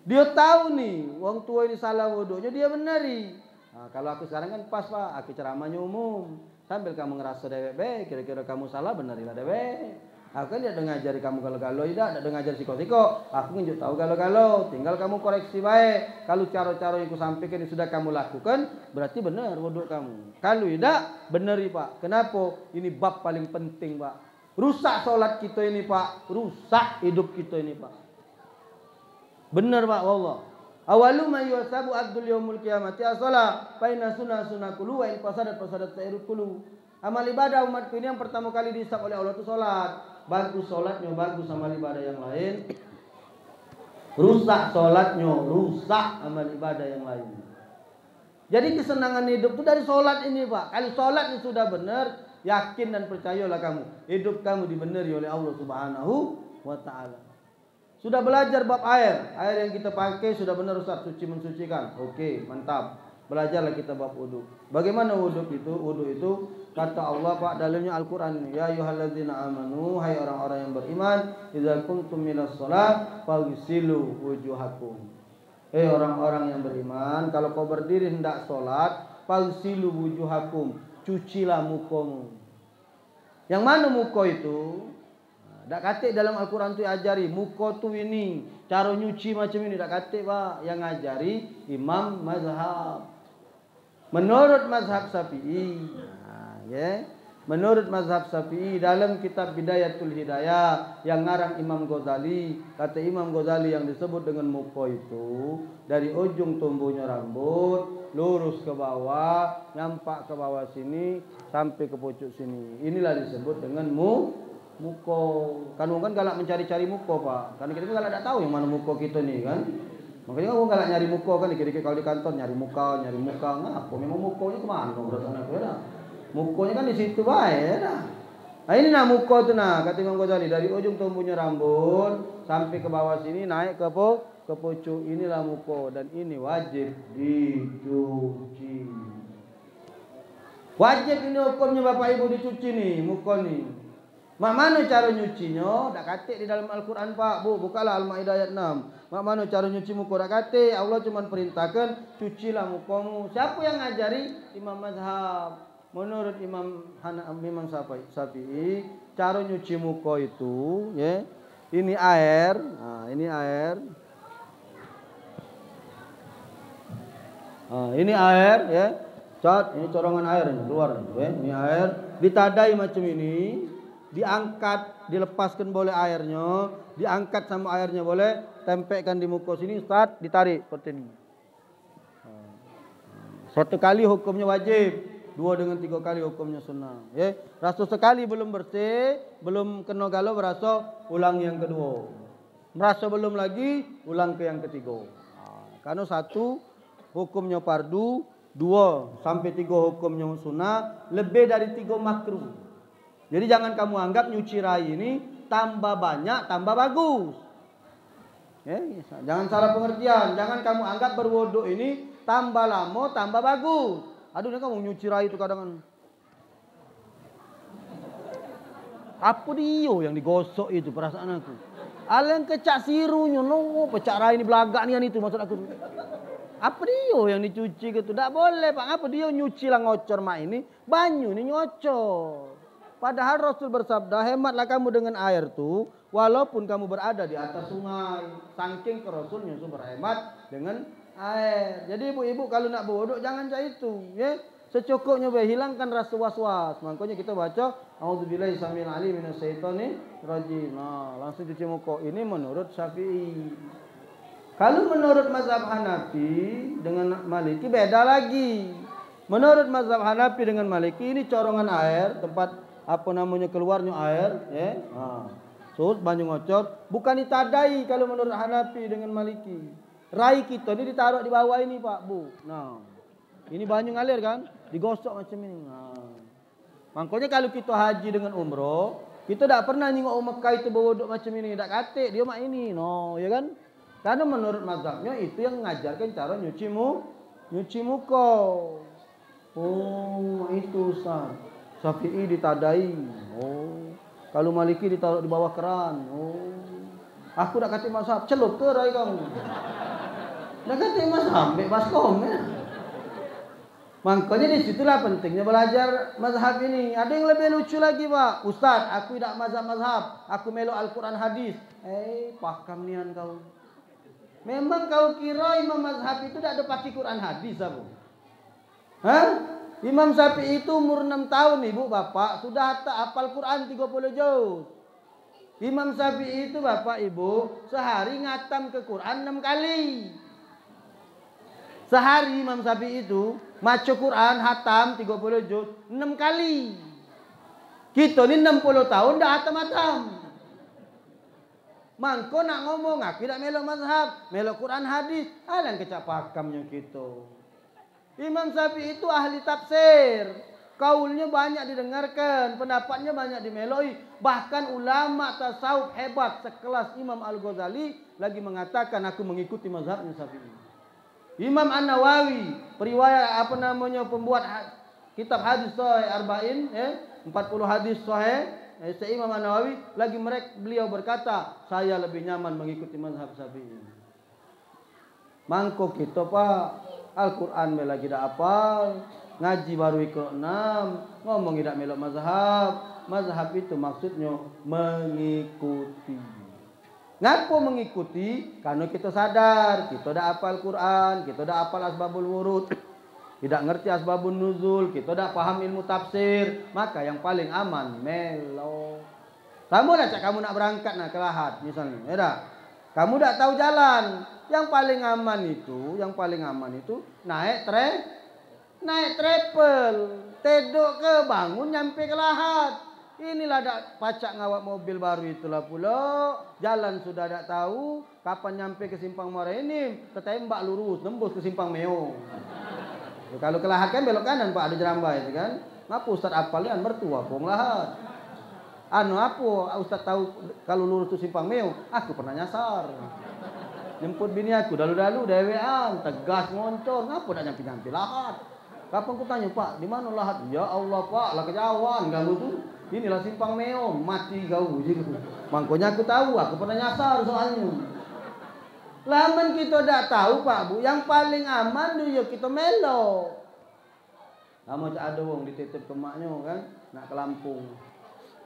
Dia tahu nih, wong tua ini salah wuduknya, dia beneri. Nah, kalau aku sekarang kan pas Pak, aku ceramahnya umum. Sambil kamu ngerasa dewek, kira-kira kamu salah, benerilah dewek. Aku kan tidak ngajari kamu kalau-kalau, tidak ngajari siko-siko. Aku nunjuk tahu kalau-kalau, tinggal kamu koreksi baik. Kalau cara-cara yang aku sampaikan ini sudah kamu lakukan, berarti benar wuduk kamu. Kalau tidak, beneri Pak. Kenapa? Ini bab paling penting Pak. Rusak solat kita ini Pak, rusak hidup kita ini Pak. Benar Pak, wallah. Awalu ma yusabu abdul yaumul qiyamati as-shalah fa inna sunnah kullu wa in fasadat sa'iru kullu. Amal ibadah umatku ini yang pertama kali dihisab oleh Allah itu salat. Bagus salatnya, bagus amal ibadah yang lain. Rusak salatnya, rusak amal ibadah yang lain. Jadi kesenangan hidup itu dari salat ini Pak. Kalau salat ini sudah benar, yakin dan percayalah kamu, hidup kamu dibenari oleh Allah Subhanahu wa taala. Sudah belajar bab air yang kita pakai sudah benar Ustaz, suci mensucikan. Oke, mantap. Belajarlah kita bab wudu. Bagaimana wudu itu? Wudu itu kata Allah Pak dalamnya Al-Qur'an, ya ayyuhalladzina amanu, hai orang-orang yang beriman, idza kuntum minas shalah faghsilu wujuhakum. orang-orang yang beriman, kalau kau berdiri hendak sholat, fagsilu wujuhakum, cucilah mukamu. Yang mana muka itu? Tak kata dalam Al-Quran tu ajari muka tu ini, cara nyuci macam ini, tak kata pak. Yang ngajari imam mazhab. Menurut mazhab Syafi'i, menurut mazhab Syafi'i dalam kitab Bidayatul Hidayah yang ngarang Imam Ghazali, kata Imam Ghazali yang disebut dengan muka itu dari ujung tumbuhnya rambut lurus ke bawah, nyampak ke bawah sini sampai ke pucuk sini. Inilah disebut dengan muka. Kan galak mencari-cari muka pak. Karena kita galak tak tahu yang mana muka kita ni kan. Makanya kamu galak nyari muka kan, dikit-dikit kalau di kantor nyari muka. Ngapa? Memang mukanya kemana? Mukanya kan di situ baik ya dah. Nah, ini nah muka tu nah, kata Imam Ghazali dari ujung tumbuhnya rambut sampai ke bawah sini naik ke pucuk, inilah muka dan ini wajib dicuci. Wajib ini hukumnya Bapak Ibu dicuci nih muka nih. Mak mana cara nyucinya? Tak kata di dalam Al-Quran pak, bu, bukalah Al-Maidah ayat 6. Mak mana cara nyuci muka? Tak kata, Allah cuma perintahkan cucilah mukamu. Siapa yang ngajari? Imam mazhab. Menurut Imam Syafi'i, cara nyuci muka itu, ya, ini air, nah, ini air, nah, ini air, ya, ini corongan air keluar, ya, ini air, ditadai macam ini, diangkat, dilepaskan boleh airnya, diangkat sama airnya boleh, tempelkan di muka sini, start, ditarik seperti ini. Satu kali hukumnya wajib. 2 dengan 3 kali hukumnya sunnah. Ya, rasa sekali belum bersih, belum kena galau berasa, ulang yang kedua. Merasa belum lagi, ulang ke yang ketiga. Karena 1 hukumnya fardu, 2 sampai 3 hukumnya sunnah, lebih dari 3 makruh. Jadi jangan kamu anggap nyuci rai ini tambah banyak, tambah bagus. Ya, jangan salah pengertian. Jangan kamu anggap berwuduk ini tambah lama, tambah bagus. Aduh, ni kamu nyuci rai itu kadang. Apa dia yang digosok itu perasaan aku? Aleng kecak sirunya, no, pecak rai ini belagak ni itu maksud aku. Apa dia yang dicuci gitu? Tak boleh pak. Apa dia nyuci lah ngocor mak ini? Banyu ni nyocor. Padahal Rasul bersabda, hematlah kamu dengan air tu, walaupun kamu berada di atas sungai. Saking ke Rasulnya berhemat dengan air. Jadi ibu-ibu kalau nak berwuduk jangan macam itu, ya. Secukupnya hilangkan rasa was-was. Makanya kita baca auzubillahi samil alim minasyaitonir rajim. Nah, langsung cuci muka. Ini menurut Syafi'i. Kalau menurut mazhab Hanafi dengan Maliki beda lagi. Menurut mazhab Hanafi dengan Maliki ini corongan air, tempat apa namanya keluarnya air, ya. So, banyu ngocor bukan ditadai kalau menurut Hanafi dengan Maliki. Rai kita ni ditaruh di bawah ini pak, bu. Nah, ini banyu ngalir kan, digosok macam ini. Nah, makanya kalau kita haji dengan umroh, kita tak pernah tengok Mekah itu berwuduk macam ini. Tak kata dia mak ini, no, ya kan? Karena menurut mazhabnya itu yang mengajarkan cara nyuci muka. Oh, itu Ustaz. Syafi'i ditadai. Oh, kalau Maliki ditaruh di bawah keran. Oh, aku tak kata mazhab, celup ke rai kamu? Dah kata mazhab, baskom ya. Makanya di situlah pentingnya belajar mazhab ini. Ada yang lebih lucu lagi pak. Ustaz, aku tidak mazhab. Aku melo Al-Quran hadis. Pakam nian kau. Memang kau kira imam mazhab itu tidak ada pakai Quran hadis apa? Hah? Imam Syafi'i itu umur 6 tahun ibu bapak. Sudah hafal Quran 30 juz. Imam Syafi'i itu bapak ibu sehari ngatam ke Quran 6 kali. Sehari Imam Syafi'i itu maca Quran hatam 30 juz 6 kali. Kita ni 60 tahun dah hatam-hatam. Mangko nak ngomong aku tidak melok mazhab, melok Quran hadis, alang kecapakamnya kita. Imam Syafi'i itu ahli tafsir. Kaulnya banyak didengarkan, pendapatnya banyak dimeloi. Bahkan ulama tasawuf hebat sekelas Imam Al-Ghazali lagi mengatakan aku mengikuti mazhabnya Syafi'i. Imam An-Nawawi, periwayat pembuat kitab hadis sahih Arba'in, 40 hadis sahih, Imam An-Nawawi lagi beliau berkata, saya lebih nyaman mengikuti mazhab Syafi'i. Mangko kita Pak, Al-Quran lagi tidak apal, ngaji baru ikut 6, ngomong tidak melok mazhab. Mazhab itu maksudnya mengikuti. Ngapo mengikuti? Karena kita sadar, kita udah apal Quran, kita udah apal asbabul wurud, tidak ngerti asbabun nuzul, kita udah paham ilmu tafsir, maka yang paling aman melo. Kamu dah cak kamu nak berangkat nak ke Lahad misalnya, ya dah. Kamu dah tahu jalan. Yang paling aman itu naik travel, tedok ke bangun nyampe ke Lahad. Inilah dak pacak ngawak mobil baru itulah pula. Jalan sudah dak tahu kapan nyampe ke Simpang Muara ini, ketembak lurus nembus ke Simpang Meo. Kalau ke Lahad kan belok kanan Pak, ada Jerambah itu kan. Ngapa Ustaz apalian mertua pong Lahad. Apa Ustaz tahu kalau lurus ke Simpang Meo? Aku pernah nyasar. Jemput bini aku dalu-dalu dewean, tegas ngoncor, ngapa dak nyampe-nyampe Lahad. Kapan ku tanya Pak, di mana Lahad? Ya Allah Pak, lah kejauhan ganggu tuh. Inilah Simpang Meo, mati kau gitu. Makanya aku tahu, aku pernah nyasar soalnya. Laman kita dak tahu Pak Bu, yang paling aman tuh ya kita melo. Kamu cak ada wong dititip ke maknya kan, nak ke Lampung.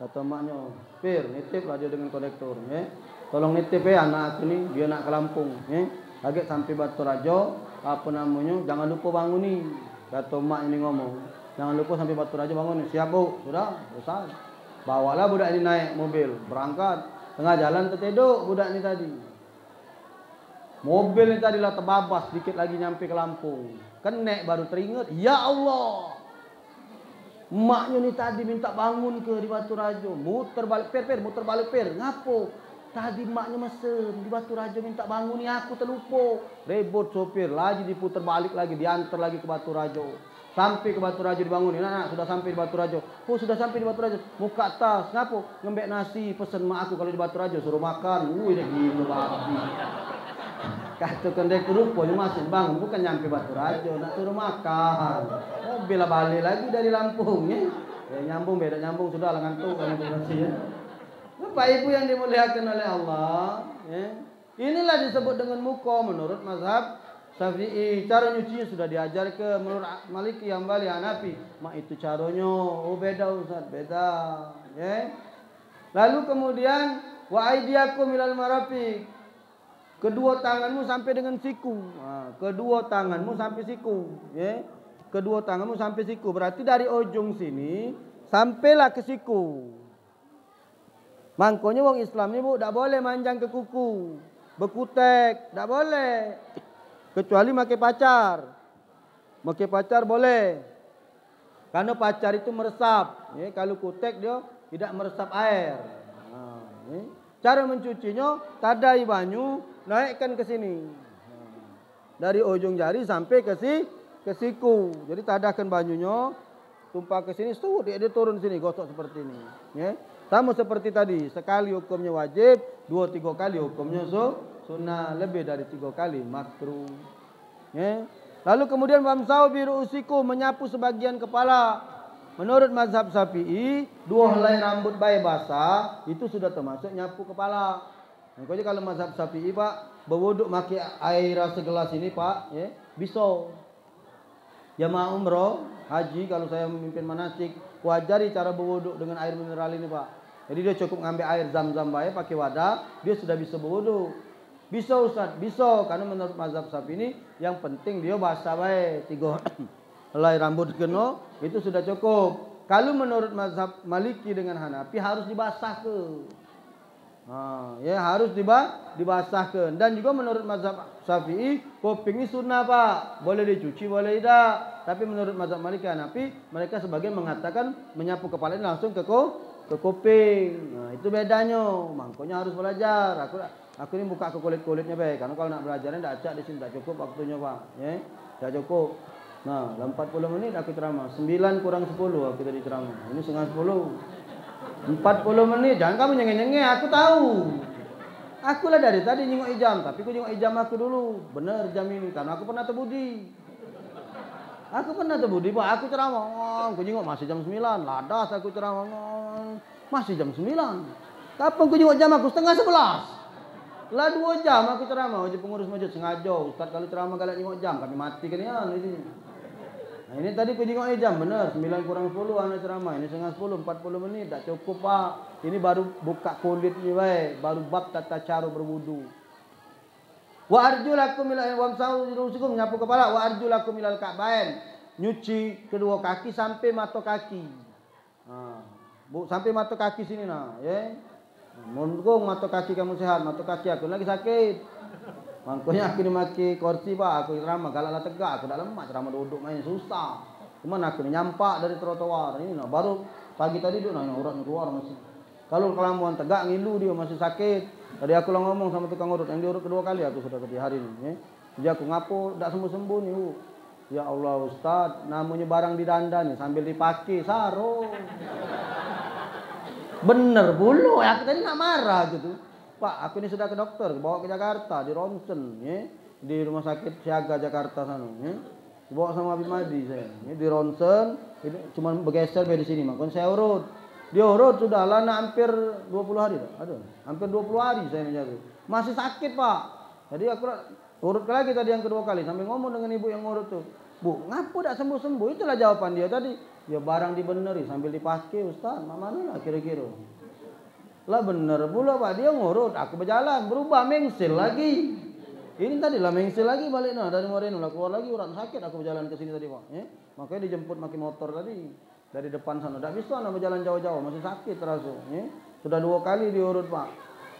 Kata maknya, Pir, nitip lah dia dengan konektor, ya. Tolong nitip ya anak aku nih, dia nak ke Lampung, ya. Agak sampai Batu Rajo, apa namanya, jangan lupa bangun nih. Kata mak ini ngomong, jangan lupa sampai Batu Rajo bangun nih. Siap Bu, sudah, selesai. Bawalah budak ini naik mobil, berangkat. Tengah jalan terteduk budak ini tadi. Mobil ini tadi lah terbabas, sedikit lagi nyampe ke Lampung. Kenek baru teringat, ya Allah. Maknya ni tadi minta bangun ke di Batu Rajo, muter balik muter balik ngapo? Tadi maknya mesem di Batu Rajo minta bangun ni aku terlupa. Rebut sopir, lagi diputar balik lagi, diantar lagi ke Batu Rajo. Sampai ke Batu Rajo dibangunin, nak sudah sampai di Batu Rajo. Oh sudah sampai di Batu Rajo, buka tas, ngapo? Ngembek nasi, pesen mak aku kalau di Batu Rajo suruh makan. Ini gila babi. Kata kondektur rupanya masih bangun, bukan nyampe Batu Rajo, nak suruh makan. Oh, bila balik lagi dari Lampung, ya. Nyambung, beda nyambung, sudah lah ngantuk. Ya. Bapak Ibu yang dimuliakan oleh Allah, ya. Inilah disebut dengan muko menurut mazhab Syafi'i. Cara nyucinya sudah diajar ke menurut Maliki, Hambali, Hanafi. Mak itu caranya, oh beda Ustaz, beda. Ya. Lalu kemudian wa aidiakum ilal marafiq. Kedua tanganmu sampai dengan siku. Kedua tanganmu sampai siku. Ya. Kedua tanganmu sampai siku. Berarti dari ujung sini sampailah ke siku. Makanya wong Islam ni Bu tak boleh manjang ke kuku. Berkutek. Tak boleh. Kecuali pakai pacar. Pakai pacar boleh. Karena pacar itu meresap. Ya. Kalau kutek dia tidak meresap air. Ya. Cara mencucinya, tadai banyu, naikkan ke sini. Dari ujung jari sampai ke siku. Jadi tadahkan banyunya, tumpah ke sini, dia turun sini, gosok seperti ini. Ya. Sama seperti tadi, sekali hukumnya wajib, 2-3 kali hukumnya sunnah, lebih dari 3 kali makruh. Ya. Lalu kemudian wamsau biru usiku, menyapu sebagian kepala. Menurut mazhab Syafi'i, 2 helai rambut bayi basah itu sudah termasuk nyapu kepala. Makanya kalau mazhab Syafi'i Pak, berwuduk pakai air segelas ini Pak, ya, bisa. Jamaah umroh, haji kalau saya memimpin manasik, wajari cara berwuduk dengan air mineral ini Pak. Jadi dia cukup ngambil air zam-zam bayi pakai wadah, dia sudah bisa berwuduk. Bisa Ustaz, bisa. Karena menurut mazhab Syafi'i ini yang penting dia basah bayi 3 helai rambut kena itu sudah cukup. Kalau menurut mazhab Maliki dengan Hanafi harus dibasah ke. Ya harus dibasahkan. Dan juga menurut mazhab Syafi'i kuping ini sunnah Pak. Boleh dicuci, boleh tidak. Tapi menurut mazhab Maliki Hanafi mereka sebagian mengatakan menyapu kepala ini langsung ke kuping. Nah, itu bedanya. Makanya harus belajar. Aku ini buka ke kulit-kulitnya baik. Karena kalau nak belajarnya tidak acak di sini tidak cukup waktunya Pak. Ya, tidak cukup. Nah, 40 menit aku ceramah. 9 kurang 10 aku tadi ceramah. Ini setengah 10. 40 menit. Jangan kamu nyengeh-nyengeh, aku tahu. Akulah dari tadi nyengok jam, tapi aku nyengok jam aku dulu. Benar jam ini karena aku pernah terbudi. Aku pernah terbudi, Pak. Aku ceramah. Aku nyengok masih jam 9. Ladas aku ceramah. Masih jam 9. Kapan aku nyengok jam aku setengah 11. Lah 2 jam aku ceramah, wajib pengurus masjid sengaja. Ustaz kalau ceramah galak 5 jam, kami mati kan ya ini. Nah, ini tadi aku tengok jam benar, 9 kurang 10 anak ceramah. Ini setengah 10, 40 menit, tak cukup Pak. Ini baru buka kulit ni baik, baru bab tata cara berwudu. Wa arjulakum ilal wamsahu rusukum, nyapu kepala, wa arjulakum ilal ka'bain. Nyuci kedua kaki sampai mata kaki. Bu, sampai mata kaki sini nah, ya. Monggo mata kaki kamu sehat, mata kaki aku lagi sakit. Makanya aku ni maki kursi Pak, aku ceramah galaklah tegak, aku dah lemak ceramah duduk main susah. Cuman aku ni nyampak dari trotoar ini nah, baru pagi tadi duduk nah urat keluar masih. Kalau kelamuan tegak ngilu dia masih sakit. Tadi aku lah ngomong sama tukang urut, yang diurut kedua kali aku sudah kerja hari ini. Ya. Jadi aku ngapo, tak sembuh-sembuh nih. Ya Allah Ustaz, namanya barang didandan nih sambil dipakai sarung. Bener bulu, aku tadi nak marah gitu. Pak, aku ini sudah ke dokter, bawa ke Jakarta, di ronsen, ya. Di rumah sakit Siaga Jakarta sana. Ya. Dibawa sama Habib Madi saya. Ya. Di ronsen, cuma bergeser di sini, makanya saya urut. Dia urut sudah lah hampir 20 hari dah. Aduh, hampir 20 hari saya menjaga. Masih sakit Pak. Jadi aku urut lagi tadi yang kedua kali sambil ngomong dengan ibu yang urut tuh. Bu, ngapo tak sembuh-sembuh? Itulah jawaban dia tadi. Ya barang dibeneri sambil dipakai Ustaz. Mana lah kira-kira. Lah bener pula Pak, dia ngurut, aku berjalan, berubah mengsil lagi. Ini tadi lah mengsil lagi balik nah dari Moreno lah keluar lagi urat sakit aku berjalan ke sini tadi Pak. Ya. Makanya dijemput pakai motor tadi. Dari depan sana, tak bisa nak berjalan jauh-jauh, masih sakit terasa. Ya. Sudah 2 kali diurut Pak.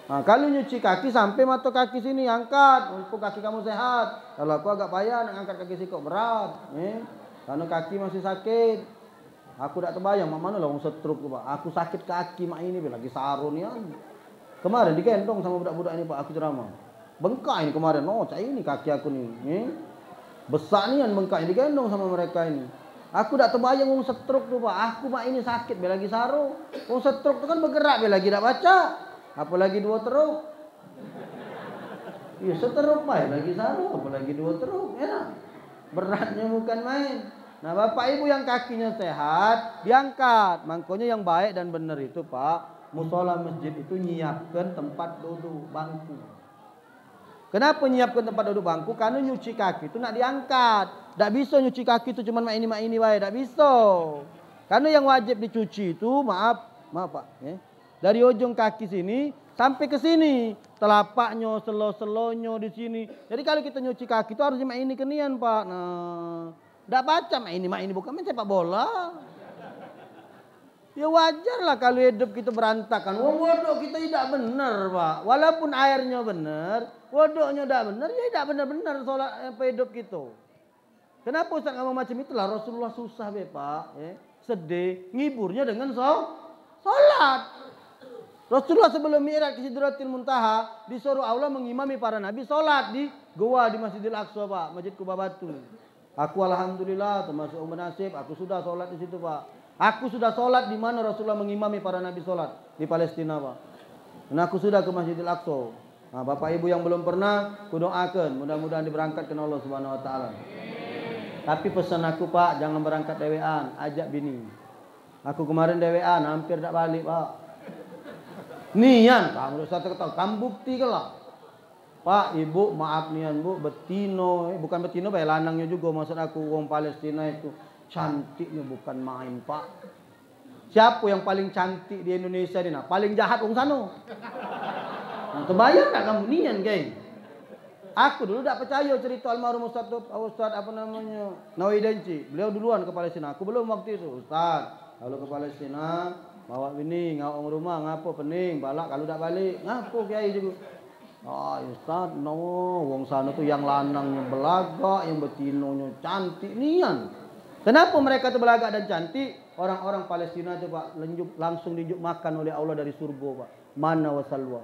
Nah, kalau nyuci kaki sampai mata kaki sini angkat, untuk kaki kamu sehat. Kalau aku agak payah nak angkat kaki sikok berat. Ya. Karena kaki masih sakit. Aku tak terbayang, mana lah orang setruk tu Pak. Aku sakit kaki mak ini lagi sarun ni. Kemarin digendong sama budak-budak ini Pak, aku ceramah. Bengkak ini kemarin, cak ini kaki aku ni. Ya. Besar ni yang bengkak ini digendong sama mereka ini. Aku tak terbayang orang setruk tu Pak. Aku mak ini sakit bila lagi sarung. Orang setruk tu kan bergerak bila lagi tak baca. Apalagi 2 teruk. Ya seteruk Pak lagi sarung, apalagi 2 teruk. Enak. Beratnya bukan main. Nah, Bapak Ibu yang kakinya sehat diangkat. Makanya yang baik dan benar itu Pak, musola masjid itu nyiapkan tempat duduk bangku. Kenapa nyiapkan tempat duduk bangku? Karena nyuci kaki itu nak diangkat. Tak bisa nyuci kaki itu cuma mak ini wae, tak bisa. Karena yang wajib dicuci itu maaf Pak, ya. Dari ujung kaki sini sampai ke sini, telapaknya, selo-selonya di sini. Jadi kalau kita nyuci kaki itu harus mak ini kenian Pak. Nah, tak baca mak ini bukan main sepak bola. Ya wajar lah kalau hidup kita berantakan. Wodok kita tidak benar Pak. Walaupun airnya benar, wodoknya tidak benar, ya tidak benar-benar solat hidup kita. Kenapa Ustaz ngomong macam itulah? Rasulullah susah Pak, ya. Sedih, ngiburnya dengan solat. Rasulullah sebelum Mi'raj ke Sidratil Muntaha disuruh Allah mengimami para nabi solat di goa di Masjidil Aqsa Pak, Masjid Kuba Batu. Aku alhamdulillah termasuk bernasib, aku sudah solat di situ Pak. Aku sudah solat di mana Rasulullah mengimami para nabi solat di Palestina Pak. Dan aku sudah ke Masjidil Aqsa. Nah, Bapak Ibu yang belum pernah, ku doakan mudah-mudahan diberangkatkan Allah Subhanahu Wa Taala. Tapi pesan aku Pak, jangan berangkat dewean, ajak bini. Aku kemarin dewean, hampir tak balik Pak. Nian, kamu satu kata, kamu bukti ke lah. Pak, Ibu, maaf nian Bu, betino, bukan betino, baik lanangnya juga maksud aku orang Palestina itu cantiknya bukan main Pak. Siapa yang paling cantik di Indonesia ini? Nah, paling jahat orang sana. Nah, terbayang tak kamu nian geng? Aku dulu tak percaya cerita almarhum Ustaz apa namanya Nawidenci. Beliau duluan ke Palestina. Aku belum waktu itu. Ustaz, kalau ke Palestina bawa bini, ngawang rumah, ngapo pening, balak kalau tak balik, ngapo kiai juga. Ustaz, no, wong sana tuh yang lanangnya belagak, yang betinonya cantik nian. Kenapa mereka tuh belagak dan cantik? Orang-orang Palestina itu Pak, langsung dijuk makan oleh Allah dari surga Pak. Mana wasalwa.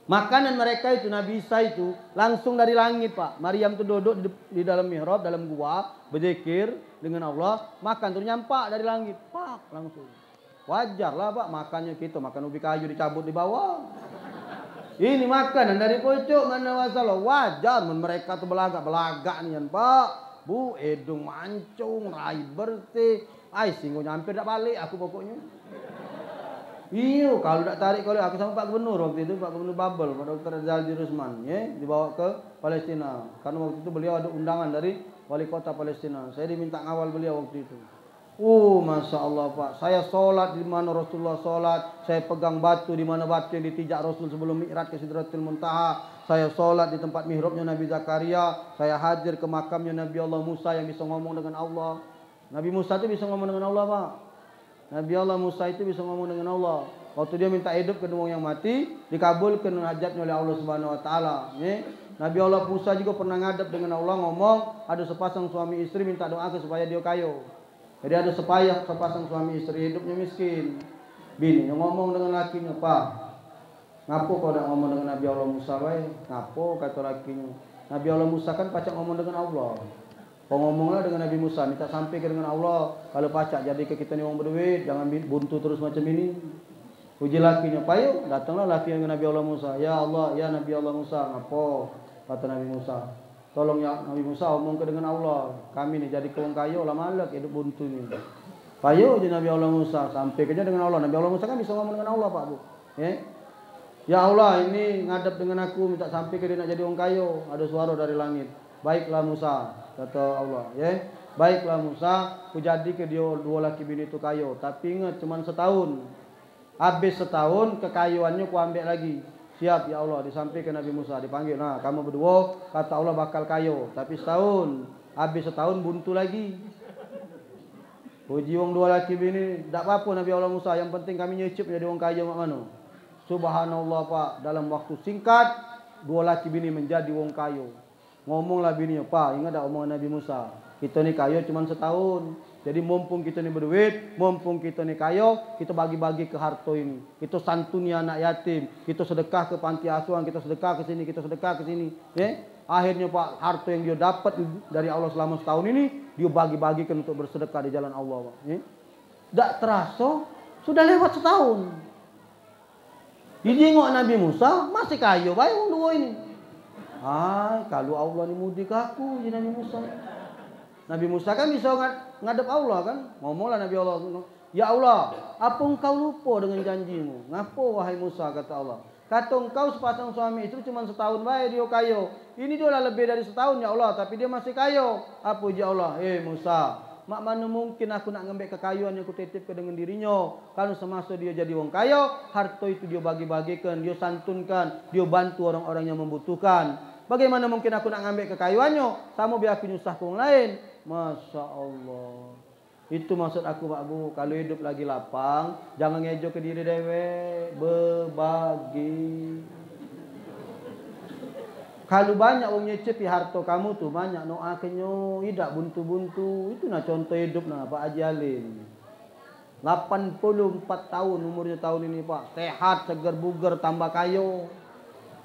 Makanan mereka itu Nabi Isa itu langsung dari langit Pak. Maryam tuh duduk di dalam mihrab, dalam gua, berzikir dengan Allah, makan tuh nyampak dari langit, Pak, langsung. Wajar lah Pak, makannya kita makan ubi kayu dicabut di bawah. Ini makanan dari pucuk mana wasallah. Wajar mereka tuh belagak nian Pak. Bu, edung mancung, rai bersih. Singgonya hampir tak balik aku pokoknya. Iya, kalau tak tarik kalau aku sama Pak Gubernur waktu itu, Pak Gubernur Babel, Pak Dr. Zaldi Rusman, ya, dibawa ke Palestina. Karena waktu itu beliau ada undangan dari wali kota Palestina. Saya diminta ngawal beliau waktu itu. Masya Allah Pak, saya sholat di mana Rasulullah sholat, saya pegang batu di mana batu yang ditijak Rasul sebelum mi'raj ke Sidratul Muntaha, saya sholat di tempat mihrabnya Nabi Zakaria, saya hadir ke makamnya Nabi Allah Musa yang bisa ngomong dengan Allah. Nabi Musa itu bisa ngomong dengan Allah Pak. Nabi Allah Musa itu bisa ngomong dengan Allah. Waktu dia minta hidup ke orang yang mati, dikabulkan hajatnya oleh Allah Subhanahu Wa Taala. Nabi Allah Musa juga pernah ngadep dengan Allah ngomong, ada sepasang suami istri minta doa supaya dia kaya. Jadi ada sepasang suami istri hidupnya miskin. Bini yang ngomong dengan lakinya, Pak, ngapo kau dak ngomong dengan Nabi Allah Musa bae? Ngapo kata lakinya? Nabi Allah Musa kan pacak ngomong dengan Allah. Kau ngomonglah dengan Nabi Musa, minta sampai ke dengan Allah. Kalau pacak jadi ke kita ni orang berduit, jangan buntu terus macam ini. Uji lakinya, payo, datanglah laki dengan Nabi Allah Musa. Ya Allah, ya Nabi Allah Musa, ngapo? Kata Nabi Musa. Tolong ya Nabi Musa omong ke dengan Allah. Kami ni jadi kaum kayo lah malak hidup buntu ni. Payo je Nabi Allah Musa sampai kerja dengan Allah. Nabi Allah Musa kan bisa ngomong dengan Allah Pak Bu. Ya Allah ini ngadep dengan aku minta sampai ke dia nak jadi orang kayo. Ada suara dari langit. Baiklah Musa kata Allah. Baiklah Musa, ku jadi ke dia dua laki bini itu kayo. Tapi ingat cuma setahun. Habis setahun kekayuannya ku ambil lagi. Siap ya Allah, disampaikan Nabi Musa, dipanggil. Nah, kamu berdua kata Allah bakal kayo, tapi setahun. Habis setahun buntu lagi. Puji wong dua laki bini, tak apa-apa Nabi Allah Musa, yang penting kami nyicip jadi wong kayo mak mano. Subhanallah Pak, dalam waktu singkat dua laki bini menjadi wong kayo. Ngomonglah bininya, Pak, ingat tak omongan Nabi Musa? Kita ni kayo cuma setahun. Jadi mumpung kita ni berduit, mumpung kita ni kayo, kita bagi-bagi ke harta ini. Kita santuni anak yatim, kita sedekah ke panti asuhan, kita sedekah ke sini, kita sedekah ke sini. Akhirnya Pak, harta yang dia dapat dari Allah selama setahun ini, dia bagi-bagikan untuk bersedekah di jalan Allah Pak. Tak terasa, sudah lewat setahun. Dijengok Nabi Musa, masih kayo baik orang dua ini. Kalau Allah ni mudik aku, jadi Nabi Musa. Nabi Musa kan bisa ngadep Allah kan. Ngomonglah Nabi Allah. Ya Allah, apa engkau lupa dengan janjimu? Ngapo wahai Musa kata Allah. Kata engkau sepasang suami istri cuma setahun baik dia kayo. Ini dia lah lebih dari setahun ya Allah. Tapi dia masih kayo. Apa ya Allah? Musa, mak mana mungkin aku nak ngambil kekayuan yang aku titipkan dengan dirinya. Kalau semasa dia jadi wong kayo, harta itu dia bagi-bagikan, dia santunkan, dia bantu orang-orang yang membutuhkan. Bagaimana mungkin aku nak ngambil kekayuannya? Sama biar aku nyusah ke orang lain. Masya Allah. Itu maksud aku Pak Bu. Kalau hidup lagi lapang, jangan ngejo ke diri dewe, berbagi. Kalau banyak orang nyecipi harta kamu tuh banyak doa kenyo, tidak buntu-buntu. Itu nah contoh hidup nah Pak Haji Alim. 84 tahun umurnya tahun ini Pak. Sehat, segar bugar, tambah kayo.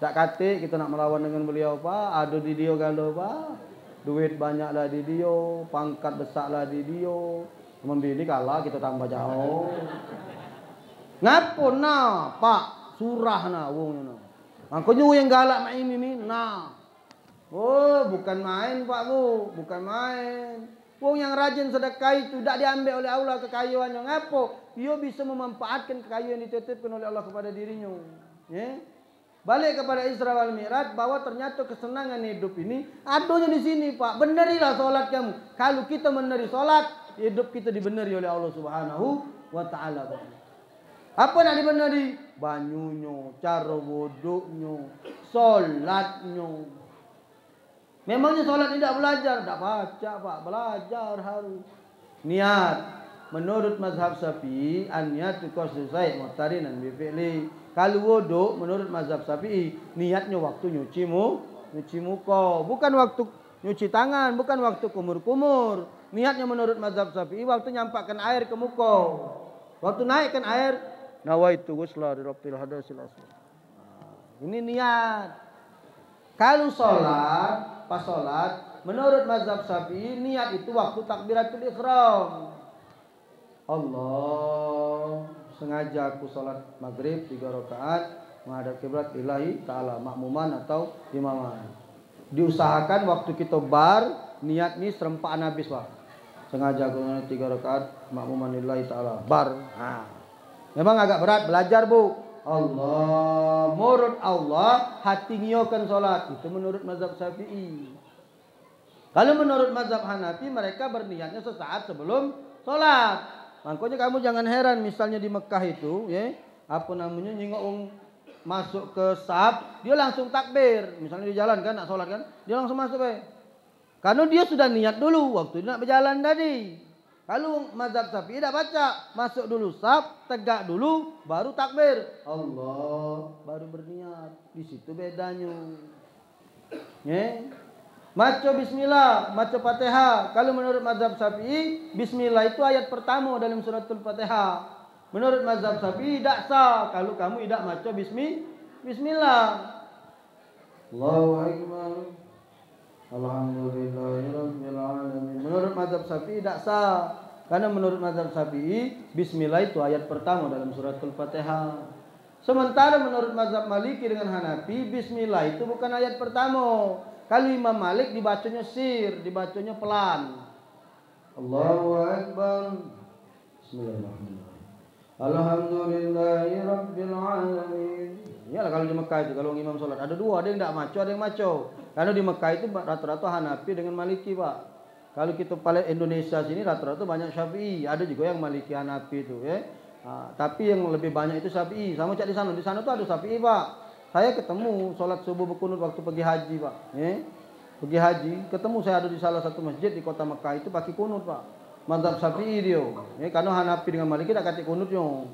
Tak kata kita nak melawan dengan beliau Pak. Ada di dia kalau Pak. Duit banyaklah di dia, pangkat besarlah di dia. Membini kalah kita tambah jauh. Ngapun nah, Pak, surah nah wong nah. Makanya yang galak main ini nah. Bukan main Pak Bu, bukan main. Wong yang rajin sedekah itu tidak diambil oleh Allah kekayuannya. Ngapo? Dia bisa memanfaatkan kekayaan yang dititipkan oleh Allah kepada dirinya. Balik kepada Isra wal Mi'raj bahwa ternyata kesenangan hidup ini adanya di sini Pak. Benerilah solat kamu. Kalau kita meneri solat, hidup kita dibeneri oleh Allah Subhanahu wa Ta'ala. Apa nak dibeneri? Banyunya, cara wuduknya, solatnya. Memangnya solat tidak belajar? Tak baca Pak, belajar harus. Niat. Menurut mazhab Syafi'i, an-niyatu qasdusai muqtarinan bi fi'li. Kalau wuduk menurut mazhab Syafi'i, niatnya waktu nyuci muka, bukan waktu nyuci tangan, bukan waktu kumur-kumur. Niatnya menurut mazhab Syafi'i waktu nyampakkan air ke muka. Waktu naikkan air, nawaitu ghusla rabbil hadasil asghar. Ini niat. Kalau salat, pas salat, menurut mazhab Syafi'i niat itu waktu takbiratul ihram. Allah, sengaja aku salat maghrib 3 rakaat menghadap kiblat ilahi ta'ala, makmuman atau imaman. Diusahakan waktu kita bar niat ni serempaan habis Pak. Sengaja aku 3 rakaat makmuman ilahi ta'ala bar. Memang agak berat belajar, Bu. Allah, menurut Allah hati ngiyokan sholat. Itu menurut mazhab Syafi'i. Kalau menurut mazhab Hanafi mereka berniatnya sesaat sebelum sholat. Makanya kamu jangan heran misalnya di Mekah itu, ya, apa namanya, nyingok masuk ke saf, dia langsung takbir. Misalnya di jalan kan, nak sholat kan, dia langsung masuk, karena dia sudah niat dulu waktu dia nak berjalan tadi. Kalau mazhab Syafi'i tidak baca, masuk dulu saf, tegak dulu, baru takbir. Allah, baru berniat. Di situ bedanya. Ya. Maca bismillah, maca Fatihah. Kalau menurut mazhab Syafi'i, bismillah itu ayat pertama dalam suratul Fatihah. Menurut mazhab Syafi'i tidak sah kalau kamu tidak maca bismillah. Allahu Akbar. Alhamdulillahirabbil alamin. Menurut mazhab Syafi'i tidak sah. Karena menurut mazhab Syafi'i, bismillah itu ayat pertama dalam suratul Fatihah. Sementara menurut mazhab Maliki dengan Hanafi, bismillah itu bukan ayat pertama. Kalau Imam Malik dibacanya sir, dibacanya pelan. Allahu Akbar. Bismillahirrahmanirrahim. Alhamdulillahirabbil alamin. Iyalah kalau di Mekah itu, kalau imam sholat ada dua, ada yang tidak maco, ada yang maco. Karena di Mekah itu rata-rata Hanafi dengan Maliki, Pak. Kalau kita paling Indonesia sini rata-rata banyak Syafi'i, ada juga yang Maliki Hanafi itu, ya. Tapi yang lebih banyak itu Syafi'i. Sama cak di sana tuh ada Syafi'i, Pak. Saya ketemu sholat subuh berkunut waktu pergi haji, Pak. Ya. Pergi haji, ketemu saya ada di salah satu masjid di kota Mekah itu pakai kunut, Pak. Mazhab Syafi'i dia. Ya, karena Hanafi dengan Maliki tak kata kunutnya.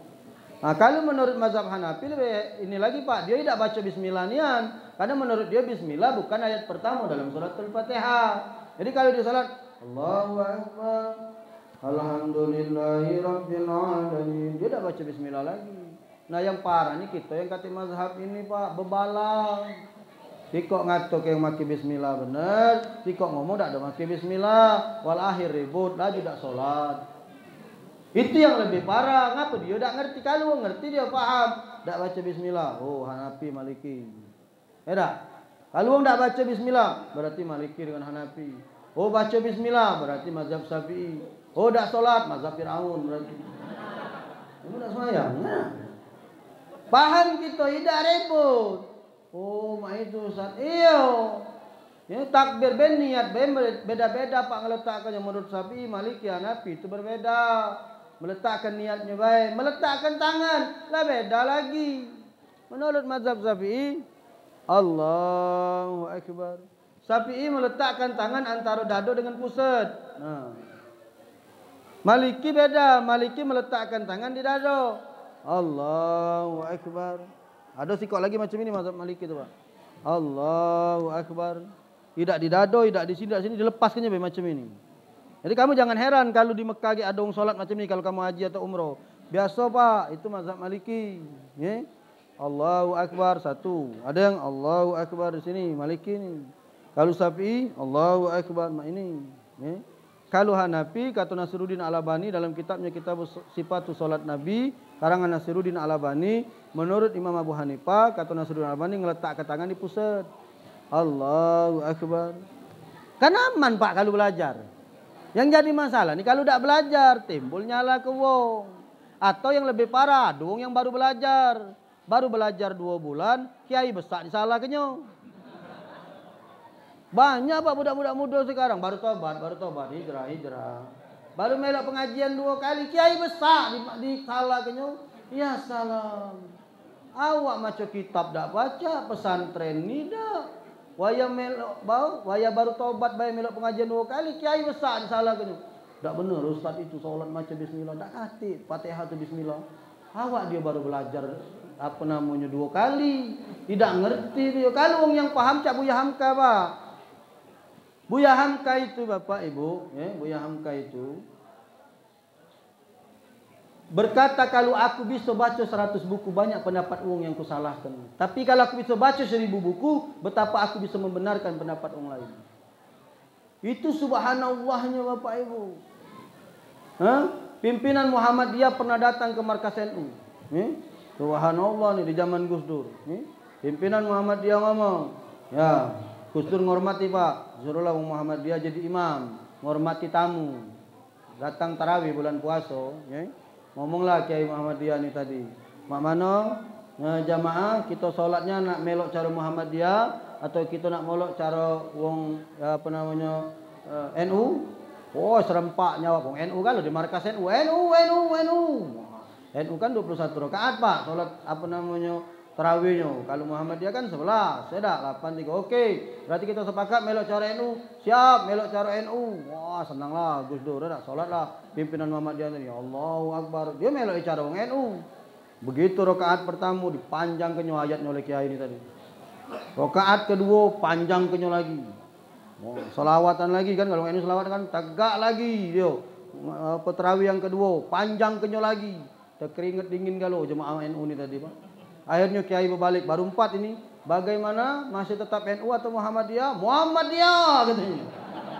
Nah, kalau menurut mazhab Hanafi ini lagi, Pak, dia tidak baca bismillah nian. Karena menurut dia bismillah bukan ayat pertama dalam suratul Fatihah. Jadi kalau di salat Allahu Akbar, Alhamdulillahirabbil alamin, dia tidak baca bismillah lagi. Nah, yang parah ni kita yang kata mazhab ini, Pak, bebalang. Tikok ngatok yang maki bismillah benar, tikok ngomong tak ada maki bismillah, wal akhir ribut lagi tak solat. Itu yang lebih parah. Ngapa dia tak ngerti? Kalau ngerti dia paham, tak baca bismillah. Oh, Hanafi Maliki. Tak? Kalau tak baca bismillah, berarti Maliki dengan Hanafi. Oh, baca bismillah, berarti mazhab Syafi'i. Oh, tak solat, mazhab Fir'aun berarti. Kamu tak semayang? Nah. Paham kita, tidak ribut. Oh, mak itu Ustaz. Iyo. Ya, takbir ben niat ben beda-beda, Pak, ngeletakkannya menurut Syafi'i, Maliki, Hanafi itu berbeda. Meletakkan niatnya baik, meletakkan tangan lah beda lagi. Menurut mazhab Syafi'i, Allahu Akbar. Syafi'i meletakkan tangan antara dada dengan pusat. Nah. Maliki beda, Maliki meletakkan tangan di dada. Allahu Akbar. Ada sikok lagi macam ini mazhab Maliki tu, Pak. Allahu Akbar. Tidak di dada, tidak di sini, tidak sini, dilepaskannya macam ini. Jadi kamu jangan heran kalau di Mekah ada orang solat macam ini kalau kamu haji atau umroh. Biasa, Pak, itu mazhab Maliki. Ya. Allahu Akbar satu. Ada yang Allahu Akbar di sini, Maliki ini. Kalau Syafi'i, Allahu Akbar ini. Ya. Kalau Hanafi, kata Nasiruddin Al-Albani dalam kitabnya Kitab Sifatus Salat Nabi, karangan Nasiruddin Al-Albani, menurut Imam Abu Hanifah, kata Nasiruddin Al-Albani ngeletakkan tangan di pusat. Allahu Akbar. Kan aman, Pak, kalau belajar. Yang jadi masalah nih kalau tidak belajar timbul nyala ke wong. Atau yang lebih parah, ada wong yang baru belajar. Baru belajar 2 bulan, kiai besar disalah kenyo. Banyak, Pak, budak-budak muda sekarang baru tobat, hijrah. Baru melok pengajian 2 kali, kiai besar disalah kenyo. Ya salam. Awak maca kitab dak baca, pesantren ni dak. Waya melok bau, waya baru tobat bae melok pengajian 2 kali, kiai besar disalah kenyo. Tak benar ustaz itu solat macam bismillah, tak kate Fatihah tu bismillah. Awak dia baru belajar apa namanya 2 kali, tidak ngerti dia. Kalau wong yang paham cak Buya Hamka, Pak. Buya Hamka itu, Bapak Ibu, ya, Buya Hamka itu berkata, kalau aku bisa baca 100 buku banyak pendapat wong yang kusalahkan. Tapi kalau aku bisa baca 1000 buku, betapa aku bisa membenarkan pendapat wong lain. Itu subhanallahnya, Bapak Ibu. Pimpinan Muhammadiyah pernah datang ke markas NU. Subhanallah nih di zaman Gus Dur. Pimpinan Muhammadiyah ngomong, ya Gus Dur ngormati, Pak. Suruhlah Muhammadiyah jadi imam, ngormati tamu. Datang tarawih bulan puasa, ya. Ngomonglah Kiai Muhammadiyah nih tadi. Mak mano jamaah kita sholatnya nak melok cara Muhammadiyah atau kita nak melok cara wong apa namanya NU? Oh serempak nyawa wong NU kan lo di markas NU. NU kan 21 rakaat Pak sholat apa namanya tarawihnya. Kalau Muhammadiyah kan 11. Sudah 83. Oke. Berarti kita sepakat melok cara NU. Siap melok cara NU. Wah senanglah Gus Dur dah sholatlah pimpinan Muhammadiyah tadi. Allahu Akbar. Dia melok cara wong NU. Begitu rakaat pertama dipanjang kenyo ayatnya oleh kiai ini tadi. Rakaat kedua panjang kenyo lagi. Oh, selawatan lagi kan kalau NU selawat kan tegak lagi dia. Tarawih yang kedua panjang kenyo lagi. Terkeringat dingin kalau jemaah NU ini tadi Pak. Akhirnya kiai berbalik baru 4 ini. Bagaimana masih tetap NU atau Muhammadiyah? Muhammadiyah katanya.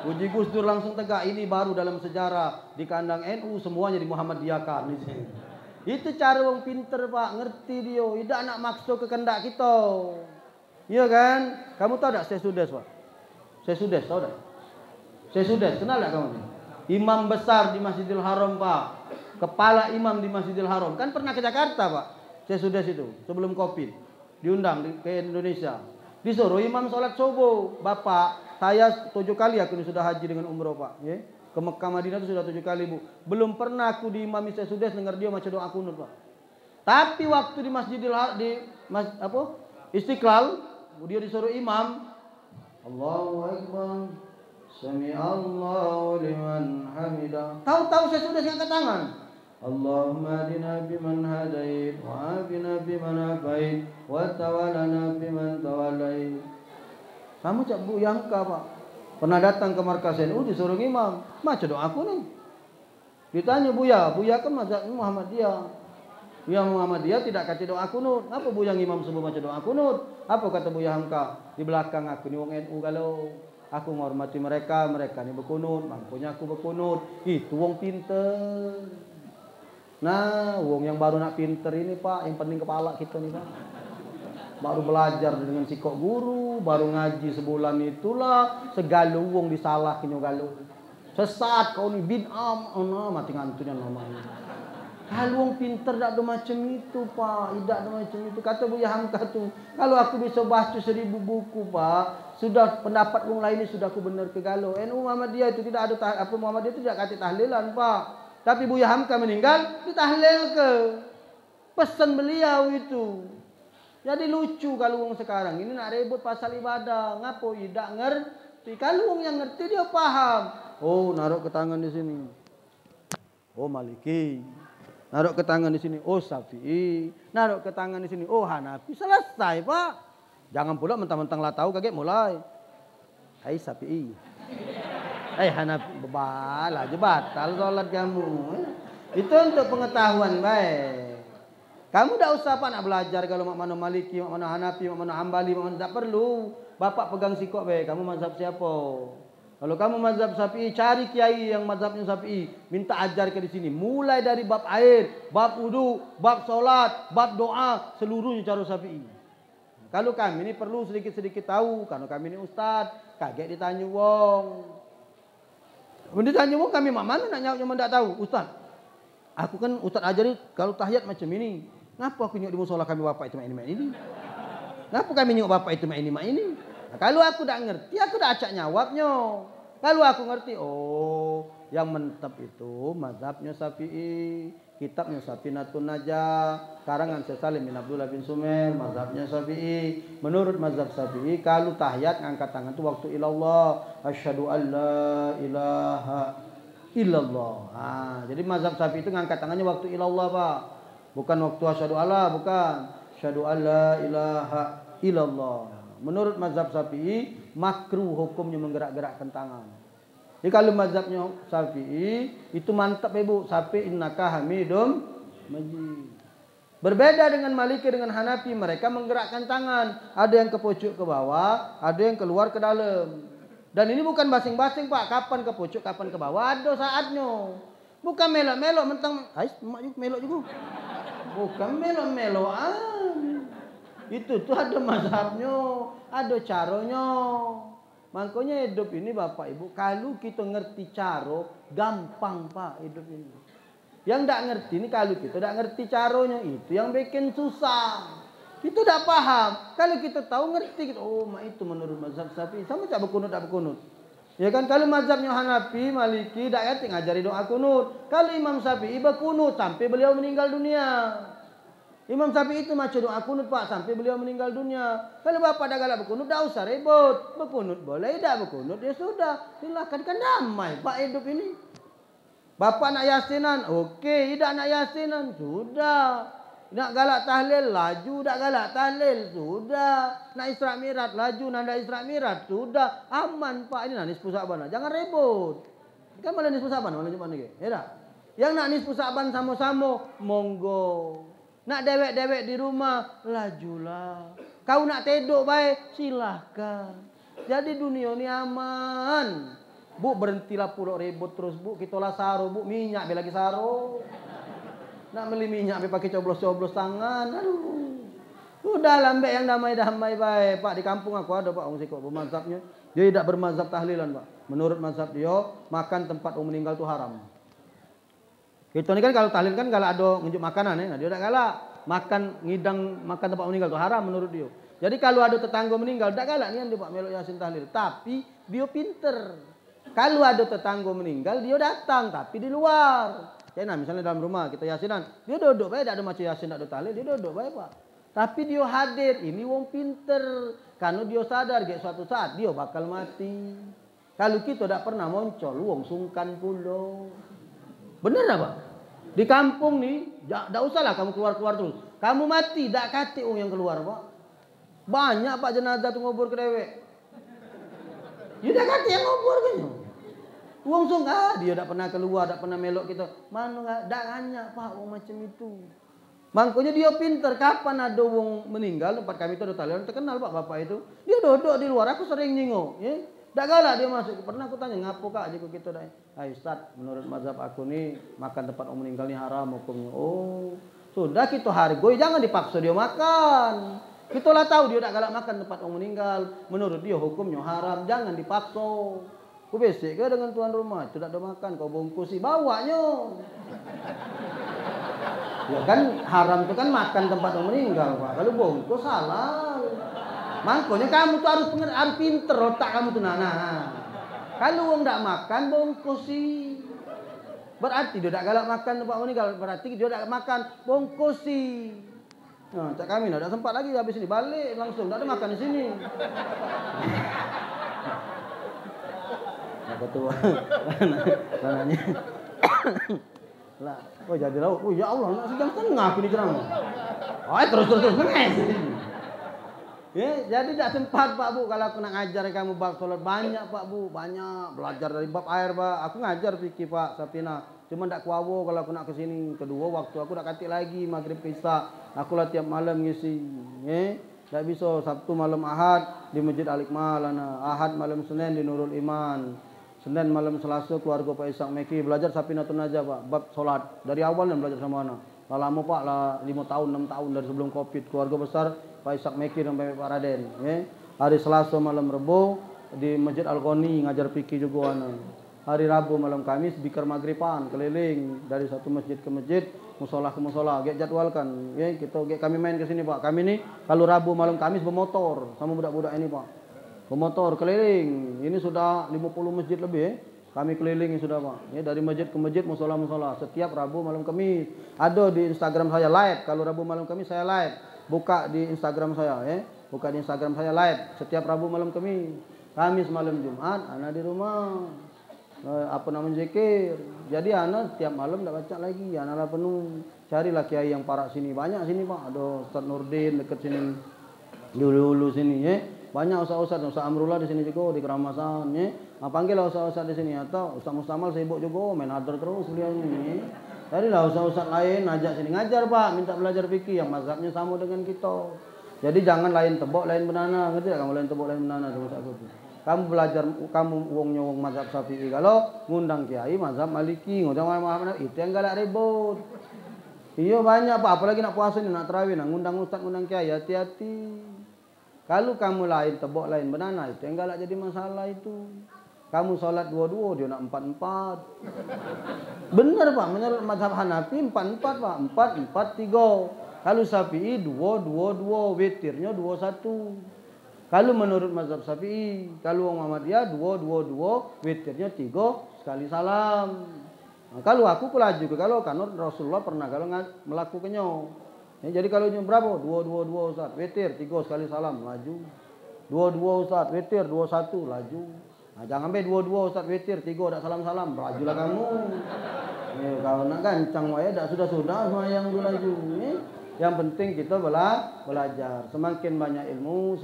Puji Gus Dur langsung tegak. Ini baru dalam sejarah di kandang NU semuanya di Muhammadiyahkan. Itu cara wong pinter Pak, ngerti dia. Tidak nak maksa kehendak kita. Iya kan? Kamu tahu tak Sesudes Pak? Sesudes tahu tak? Sesudes kenal tak kamu? Imam besar di Masjidil Haram Pak. Kepala imam di Masjidil Haram. Kan pernah ke Jakarta Pak. Sesudes itu sebelum Covid. Diundang ke Indonesia. Disuruh imam sholat subuh. Bapak, saya 7 kali aku ini sudah haji dengan umroh Pak. Ya? Ke Mekah Madinah itu sudah 7 kali Bu. Belum pernah aku di imami Sesudes dengar dia macam doa kunut Pak. Tapi waktu di Masjidil Istiqlal, dia disuruh imam. Allahu Akbar. Sami'allahu liman hamidah. Tahu-tahu Sesudes angkat tangan. Allahumma adina biman hadait wa afina biman afait wa tawallana biman tawallait. Kamu cak Bu Yangka Pak. Pernah datang ke markas NU disuruh imam. Macam doa aku nih. Ditanya Buya kan mazhab Muhammadiyah. Buya Muhammadiyah tidak kata doa kunut. Apa Buya imam sebut macam doa kunut? Apa kata Buya Hamka? Di belakang aku ni wong NU kalau aku menghormati mereka ni berkunut, mangkonya aku berkunut. Itu wong pinter. Nah, wong yang baru nak pinter ini Pak, yang penting kepala kita nih Pak. Baru belajar dengan sikok guru, baru ngaji sebulan itulah segala wong disalah kenyo galuh. Sesat kau ni bid'ah, mati ngantunya namanya. Kalau wong pinter tak ada macam itu Pak, tidak ada macam itu. Kata Buya Hamka tu, kalau aku bisa baca 1000 buku Pak, sudah pendapat wong lain ini sudah aku benar ke galuh. NU Muhammadiyah itu tidak ada Muhammadiyah itu tidak kata tahlilan Pak. Tapi Buya Hamka meninggal ditahlil ke. Pesan beliau itu. Jadi lucu kalau wong sekarang ini nak ribut pasal ibadah, ngapo tidak ngerti. Kalau wong yang ngerti dia paham. Oh, naruh ke tangan di sini. Oh, Maliki. Naruh ke tangan di sini. Oh, Syafi'i. Naruh ke tangan di sini. Oh, Hanafi. Selesai, Pak. Jangan pula mentang-mentang lah tahu kaget mulai. Hai Syafi'i. Hai Hanafi. Bebalah aja batal sholat kamu. Itu untuk pengetahuan baik. Kamu tak usah Pak nak belajar kalau mak mana Maliki, mak mana Hanafi, mak mana Hambali, mak mana tak perlu. Bapak pegang sikok be, kamu mazhab siapa? Kalau kamu mazhab Syafi'i, cari kiai yang mazhabnya Syafi'i, minta ajar ke di sini. Mulai dari bab air, bab wudu, bab solat, bab doa, seluruhnya cara Syafi'i. Kalau kami ini perlu sedikit-sedikit tahu, karena kami ini ustaz, kaget ditanya wong. Ditanya wong kami mak mana nak nyawa tak tahu, ustaz. Aku kan ustaz ajari kalau tahiyat macam ini. Kenapa aku nyok di musola kami bapak itu main ini? Kenapa kami nyok bapak itu main ini? Nah, kalau aku tak ngerti, aku dah acak nyawabnya. Kalau aku ngerti, oh, yang mentep itu mazhabnya Syafi'i, kitabnya Safinatun Najah, karangan Syekh Salim bin Abdullah bin Sumer, mazhabnya Syafi'i. Menurut mazhab Syafi'i, kalau tahiyat ngangkat tangan itu waktu ilallah, asyhadu alla ilaha illallah. Nah, jadi mazhab Syafi'i itu ngangkat tangannya waktu ilallah, Pak. Bukan waktu asyhadu alla, bukan. Asyhadu alla ilaha illallah. Menurut mazhab Syafi'i, makruh hukumnya menggerak-gerakkan tangan. Jadi kalau mazhabnya Syafi'i, itu mantap Ibu. Syafi'i innaka hamidum majid. Berbeda dengan Maliki dengan Hanafi, mereka menggerakkan tangan. Ada yang ke pucuk ke bawah, ada yang keluar ke dalam. Dan ini bukan basing-basing Pak, kapan ke pucuk, kapan ke bawah, ada saatnya. Bukan melok-melok mentang, mak juga melok juga. Bukan melok-melokan. Itu tuh ada mazhabnya, ada caranya. Makanya hidup ini Bapak Ibu, kalau kita ngerti cara, gampang Pak hidup ini. Yang tidak ngerti ini kalau kita tidak ngerti caranya itu yang bikin susah. Kita tidak paham. Kalau kita tahu ngerti, kita, oh itu menurut mazhab Syafi'i sama tak berkunut tak berkunut. Ya kan kalau mazhabnya Hanafi, Maliki tidak ngerti ngajari doa kunut. Kalau Imam Syafi'i berkunut sampai beliau meninggal dunia. Imam Syafi'i itu macam doa kunut Pak sampai beliau meninggal dunia. Kalau bapak dah galak berkunut, tak usah ribut. Berkunut boleh, tak berkunut ya sudah. Silakan kan damai Pak hidup ini. Bapak nak yasinan, okey. Tidak nak yasinan, sudah. Nak galak tahlil, laju. Tak galak tahlil, sudah. Nak Isra Mi'raj, laju. Nak Isra Mi'raj, sudah. Aman Pak, ini nak nisfu Sa'ban. Jangan ribut. Kan malah nisfu Sa'ban, malah Jumat lagi. Ya tak? Yang nak nisfu Sa'ban sama-sama, monggo. Nak dewek-dewek di rumah, lajulah. Kau nak teduk baik, silahkan. Jadi dunia ni aman. Bu berhentilah pulak ribut terus bu. Kita lah saro bu. Minyak be lagi saro. Nak beli minyak be pakai coblos-coblos tangan. Aduh. Sudah lambe yang damai-damai baik. Pak di kampung aku ada Pak orang sikok bermazhabnya. Dia tidak bermazhab tahlilan Pak. Menurut mazhab dia makan tempat orang meninggal itu haram. Kita ni kan kalau tahlil kan kalau ada ngunjuk makanan ya. Nah, dia tak galak. Makan ngidang makan tempat orang meninggal itu haram menurut dia. Jadi kalau ada tetangga meninggal tak galak ni dia Pak melok yasin tahlil. Tapi dia pinter. Kalau ada tetangga meninggal, dia datang. Tapi di luar. Nah, misalnya dalam rumah, kita yasinan. Dia duduk baik, tak ada macam yasin, tak ada tahlil. Dia duduk baik, Pak. Tapi dia hadir. Ini wong pinter. Karena dia sadar, suatu saat dia bakal mati. Kalau kita tak pernah muncul, wong sungkan pula. Benar tak, Pak? Di kampung ni, tak usahlah kamu keluar-keluar terus. Kamu mati, tak kati wong yang keluar, Pak. Banyak, Pak, jenazah tu ngubur ke dewek. Dia tak kati yang ngubur kan. Wong sung dia tak pernah keluar, tak pernah melok kita. Mana tak banyak Pak wong macam itu. Makanya dia pinter. Kapan ada wong meninggal, tempat kami itu ada tahlil terkenal Pak bapak itu. Dia duduk di luar, aku sering nyingok, ya. Tak galak dia masuk. Pernah aku tanya, ngapo Kak jika kita dah. Hai Ustaz, menurut mazhab aku ni makan tempat orang meninggal ni haram hukumnya. Oh, sudah kita hargai, jangan dipaksa dia makan. Kita lah tahu dia tak galak makan tempat orang meninggal. Menurut dia hukumnya haram, jangan dipaksa. Kau besek ke dengan tuan rumah? Itu tak ada makan, kau bungkusi, bawanya. Ya kan haram itu kan makan tempat orang meninggal Pak. Kalau bungkus salah. Makanya kamu tuh harus pinter otak kamu tuh nah. Kalau orang tak makan bungkusi. Berarti dia tak galak makan tempat orang meninggal. Berarti dia tak makan bungkusi. Nah, cak kami tak sempat lagi habis ini balik langsung tak ada makan di sini. Apa tuh? Tanahnya. Lah, oh jadi lauk. Oh ya Allah, nak sejam setengah aku di ceramah. Oh, terus menges. Ya, jadi tak sempat Pak Bu kalau aku nak ngajar kamu bab salat banyak Pak Bu, banyak belajar dari bab air Pak. Aku ngajar fikih Pak Sapina. Cuma tak kuawo kalau aku nak ke sini. Kedua waktu aku nak katik lagi maghrib isya. Aku lah tiap malam ngisi. Tak bisa Sabtu malam Ahad di Masjid Al-Iqmal, Ahad malam Senin di Nurul Iman. Senin malam Selasa keluarga Pak Ishak Meki belajar Sapinatun Najah Pak, bab solat. Dari awal dan belajar sama anak. Lama Pak lah 5 tahun 6 tahun dari sebelum Covid. Keluarga besar Pak Ishak Meki dan Pak Raden. Hari Selasa malam Rebo di Masjid Al-Ghani ngajar fikih juga anak. Hari Rabu malam Kamis bikar maghriban keliling dari satu masjid ke masjid, musola ke musola. Gek jadwalkan. Kita kami main ke sini Pak. Kami ni kalau Rabu malam Kamis bermotor sama budak-budak ini Pak. Bermotor keliling. Ini sudah 50 masjid lebih Kami keliling sudah Pak. Dari masjid ke masjid, musola-musola. Setiap Rabu malam Kamis. Ada di Instagram saya live. Kalau Rabu malam Kamis saya live. Buka di Instagram saya Buka di Instagram saya live. Setiap Rabu malam Kamis. Kamis malam Jumat anak di rumah. Apa namanya zikir. Jadi anak tiap malam tak baca lagi. Anak lah penuh. Carilah kiai yang parak sini. Banyak sini Pak. Ada Ustaz Nurdin dekat sini. Dulu-dulu sini Banyak ustaz-ustaz Amrullah di sini juga di Keramasan panggillah ustaz-ustaz di sini atau Ustaz Mustamal sibuk juga main hadir terus beliau ini. Jadilah ustaz-ustaz lain ajak sini ngajar Pak, minta belajar fikih yang mazhabnya sama dengan kita. Jadi jangan lain tebok lain banana, ngerti tak kamu lain tebok lain banana sama aku. Kamu belajar kamu wongnya wong mazhab Syafi'i kalau ngundang kiai mazhab Maliki, ngundang Muhammad itu yang galak ribut. Iya banyak Pak, apalagi nak puasa ni nak tarawih nak ngundang ustaz ngundang kiai hati-hati. Kalau kamu lain tebok lain banana itu yang galak jadi masalah itu. Kamu sholat dua-dua, dia nak 4-4. Benar Pak, menurut mazhab Hanafi 4-4 Pak, 4-4-3. Kalau Syafi'i 2-2-2, witirnya 2-1. Kalau menurut mazhab Syafi'i, kalau Muhammadiyah 2-2-2, witirnya 3 sekali salam. Nah, kalau aku laju ke kalau karena Rasulullah pernah kalau melakukannya. Ya, jadi kalau berapa? 2-2-2 Ustaz, witir 3 sekali salam, laju. 2-2 Ustaz, witir 2-1, laju. Nah, jangan sampai 2-2 Ustaz witir 3 dak salam-salam, lajulah kamu. Ya, kalau nak gancang wae dak sudah-sudah sembahyang dulu laju. Yang penting kita belajar. Semakin banyak ilmu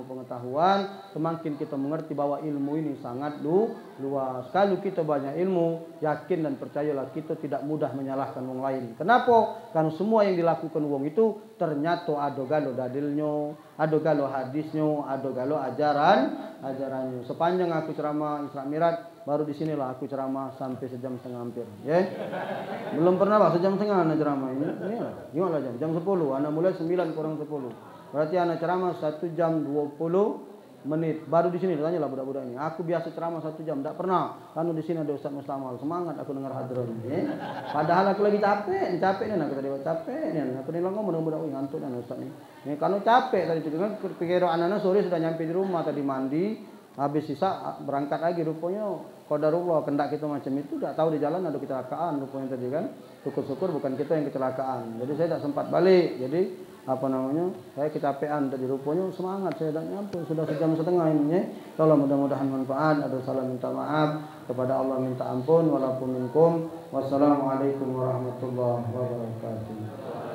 pengetahuan, semakin kita mengerti bahwa ilmu ini sangat luas. Kalau kita banyak ilmu, yakin dan percayalah kita tidak mudah menyalahkan orang lain. Kenapa? Karena semua yang dilakukan orang itu ternyata ada galo dalilnya, ada galo hadisnya, ada galo ajarannya. Sepanjang aku ceramah Isra Mi'raj, baru di sinilah aku ceramah sampai sejam setengah hampir. Ya. Belum pernah Pak sejam setengah anak ceramah ini. Gimana jam 10. Anak mulai 9 kurang 10. Berarti anak ceramah 1 jam 20 menit. Baru di sini tanyalah budak-budak ini. Aku biasa ceramah 1 jam, tidak pernah. Karena di sini ada Ustaz Mustamal. Semangat aku dengar hadron. Ya. Padahal aku lagi capek nih aku tadi capek nih. Aku ni ngomong budak ngantuk dan Ustaz ni. Ini kalau capek tadi itu kan pikir anak-anak sore sudah nyampe di rumah tadi mandi. Habis sisa berangkat lagi rupanya qadarullah kendak kita macam itu tak tahu di jalan ada kecelakaan rupanya tadi kan. Syukur-syukur bukan kita yang kecelakaan. Jadi saya tak sempat balik. Jadi saya kecapean tadi rupanya semangat saya tak nyampe sudah 1 jam setengah ini ya. Tolong mudah-mudahan manfaat. Ada salah minta maaf kepada Allah minta ampun walaupun minkum. Wassalamualaikum warahmatullahi wabarakatuh.